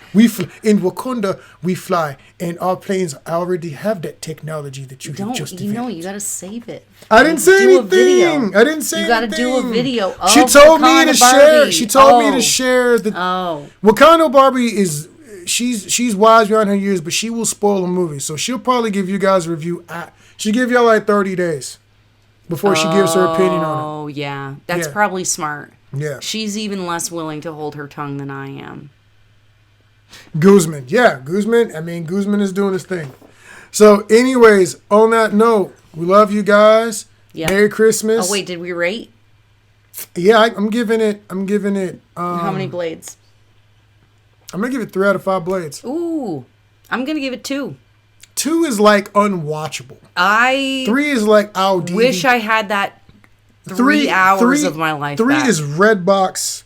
In Wakanda we fly, and our planes already have that technology that you have just developed.
You gotta save it.
I didn't say
Do a
anything.
video.
I didn't say
You
anything.
gotta do a video of
She told me
Wakanda
to share.
Barbie.
She told me to share the
Oh,
Wakanda Barbie is. She's wise beyond her years, but she will spoil a movie. So she'll probably give you guys a review. She'll give y'all like 30 days before she gives her opinion on
oh yeah, that's
Yeah.
probably smart.
it. Yeah.
She's even less willing to hold her tongue than I am.
Guzman. Yeah, Guzman. I mean, Guzman is doing his thing. So, anyways, on that note, we love you guys.
Yeah.
Merry Christmas.
Oh wait, did we rate?
Yeah, I'm giving it.
How many blades?
I'm gonna give it 3 out of 5 blades.
Ooh, I'm gonna give it 2.
2 is like unwatchable.
I
3 is like
wish I had that 3 hours of my life
3
back.
is Redbox.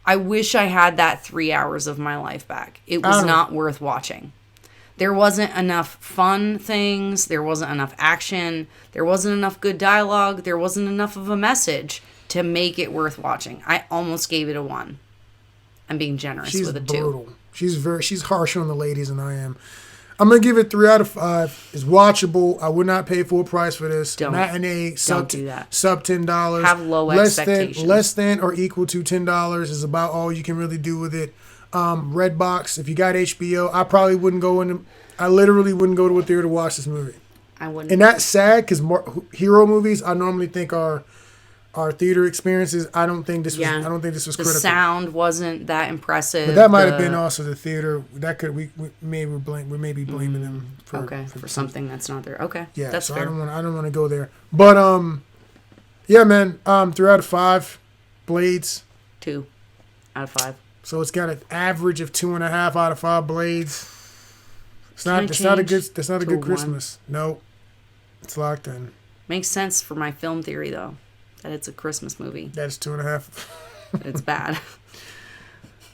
I wish I had that 3 hours of my life back. It
I
was
don't-
not worth watching. There wasn't enough fun things. There wasn't enough action. There wasn't enough good dialogue. There wasn't enough of a message to make it worth watching. I almost gave it a 1. I'm being generous
She's
with a 2.
brutal. She's harsher on the ladies than I am. I'm gonna give it 3 out of 5. It's watchable. I would not pay full price for this.
Don't.
Matinee sub
do that.
sub $10.
Have low
less
expectations.
less than or equal to $10 is about all you can really do with it. Redbox. If you got HBO, I probably wouldn't go in. I literally wouldn't go to a theater to watch this movie.
I wouldn't.
And that's sad because hero movies I normally think are theater experiences. I don't think this was.
Yeah.
I don't think this was
The
critical.
sound wasn't that impressive.
But that might have
The-
been also the theater. That could we may be blaming them for
for something that's not there. Okay,
Yeah,
that's
so
fair.
I don't want to go there. But yeah, man. 3 out of 5 blades.
2 out of 5.
So it's got an average of 2.5 out of 5 blades. It's
Can I
not. It's not a
change
good. That's not a
to
good
a 1?
Christmas. No, it's locked in.
Makes sense for my film theory though, that it's a Christmas movie.
That's 2.5.
But it's bad.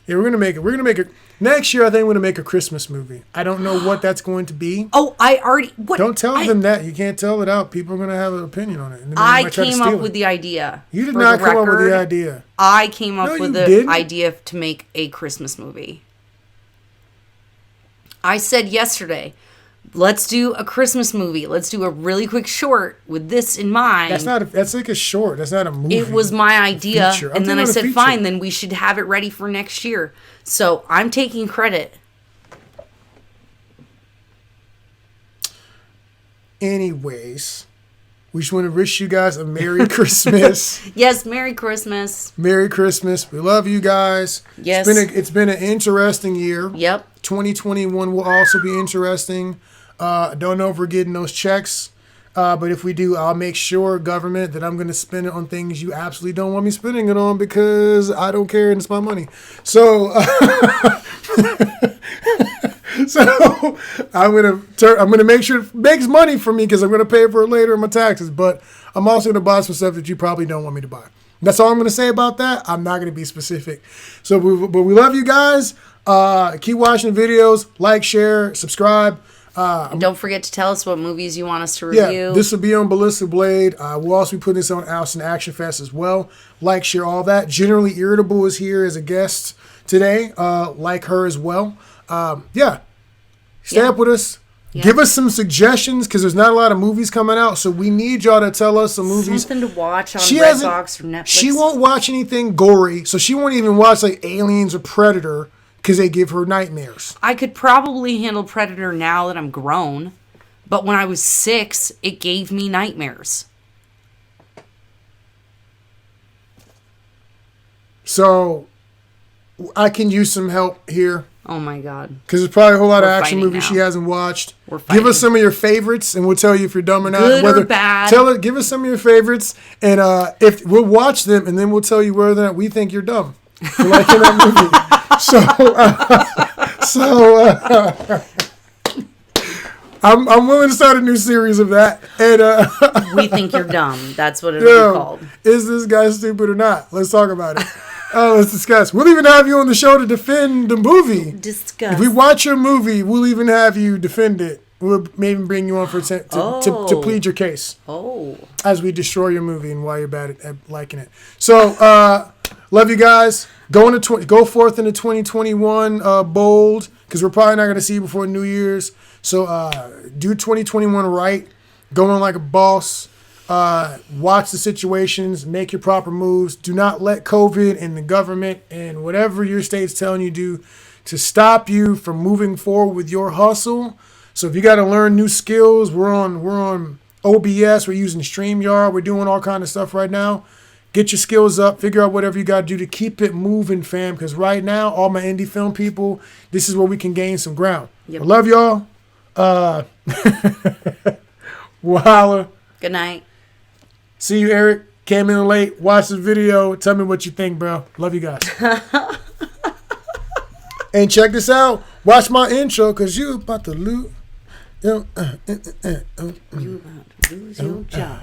Yeah, we're gonna make it. We're gonna make it next year. I think we're gonna make a Christmas movie. I don't know what that's going to be.
Oh, I already. What?
Don't tell them that. You can't tell it out. People are gonna have an opinion on it. And then they
I
might try to
came
steal
up
it.
with the idea.
You did
For
not
the
come up with the
record,
idea.
I came up
No,
with
you
the
didn't.
idea to make a Christmas movie. I said yesterday, let's do a Christmas movie. Let's do a really quick short with this in mind.
That's like a short. That's not a movie.
It was my idea. And then I said,
feature.
fine, then we should have it ready for next year. So I'm taking credit.
Anyways, we just want to wish you guys a Merry Christmas.
Yes, Merry Christmas.
Merry Christmas. We love you guys.
Yes.
It's been an interesting year.
Yep.
2021 will also be interesting. I don't know if we're getting those checks, but if we do, I'll make sure, government, that I'm going to spend it on things you absolutely don't want me spending it on because I don't care and it's my money. So, I'm gonna make sure it makes money for me because I'm gonna pay for it later in my taxes. But I'm also gonna buy some stuff that you probably don't want me to buy. That's all I'm gonna say about that. I'm not gonna be specific. So, but we love you guys. Keep watching the videos. Like, share, subscribe.
And don't forget to tell us what movies you want us to review.
Yeah, this will be on Ballistic Blade. We'll also be putting this on Austin Action Fest as well. Like, share, all that. Generally Irritable is here as a guest today. Like her as well. Stay up with us. Yeah. Give us some suggestions because there's not a lot of movies coming out. So we need y'all to tell us some movies.
Something to watch on Redbox or Netflix.
She won't watch anything gory. So she won't even watch like Aliens or Predator because they give her nightmares.
I could probably handle Predator now that I'm grown. But when I was 6, it gave me nightmares.
So I can use some help here.
Oh my God.
Because there's probably a whole lot of action movies she hasn't watched. Give us some of your favorites and we'll tell you if you're dumb or not.
Good or bad.
Give us some of your favorites and if we'll watch them and then we'll tell you whether or not we think you're dumb for liking that movie. I'm willing to start a new series of that. And
we think you're dumb. That's what it'll be called.
Is this guy stupid or not? Let's talk about it. Let's discuss. We'll even have you on the show to defend the movie.
Discuss.
If we watch your movie, we'll even have you defend it. We'll maybe bring you on for to plead your case.
Oh.
As we destroy your movie and why you're bad at liking it. So, love you guys. Go forth into 2021 bold because we're probably not going to see you before New Year's. So, do 2021 right. Go in like a boss. Watch the situations, make your proper moves. Do not let COVID and the government and whatever your state's telling you to stop you from moving forward with your hustle. So if you got to learn new skills, we're on OBS, we're using StreamYard, we're doing all kind of stuff right now. Get your skills up, figure out whatever you got to do to keep it moving, fam. Because right now, all my indie film people, this is where we can gain some ground. Yep. I love y'all. We'll holla.
Good night.
See you, Eric. Came in late. Watch the video. Tell me what you think, bro. Love you guys. And check this out. Watch my intro, because you about to lose. You about to lose your job.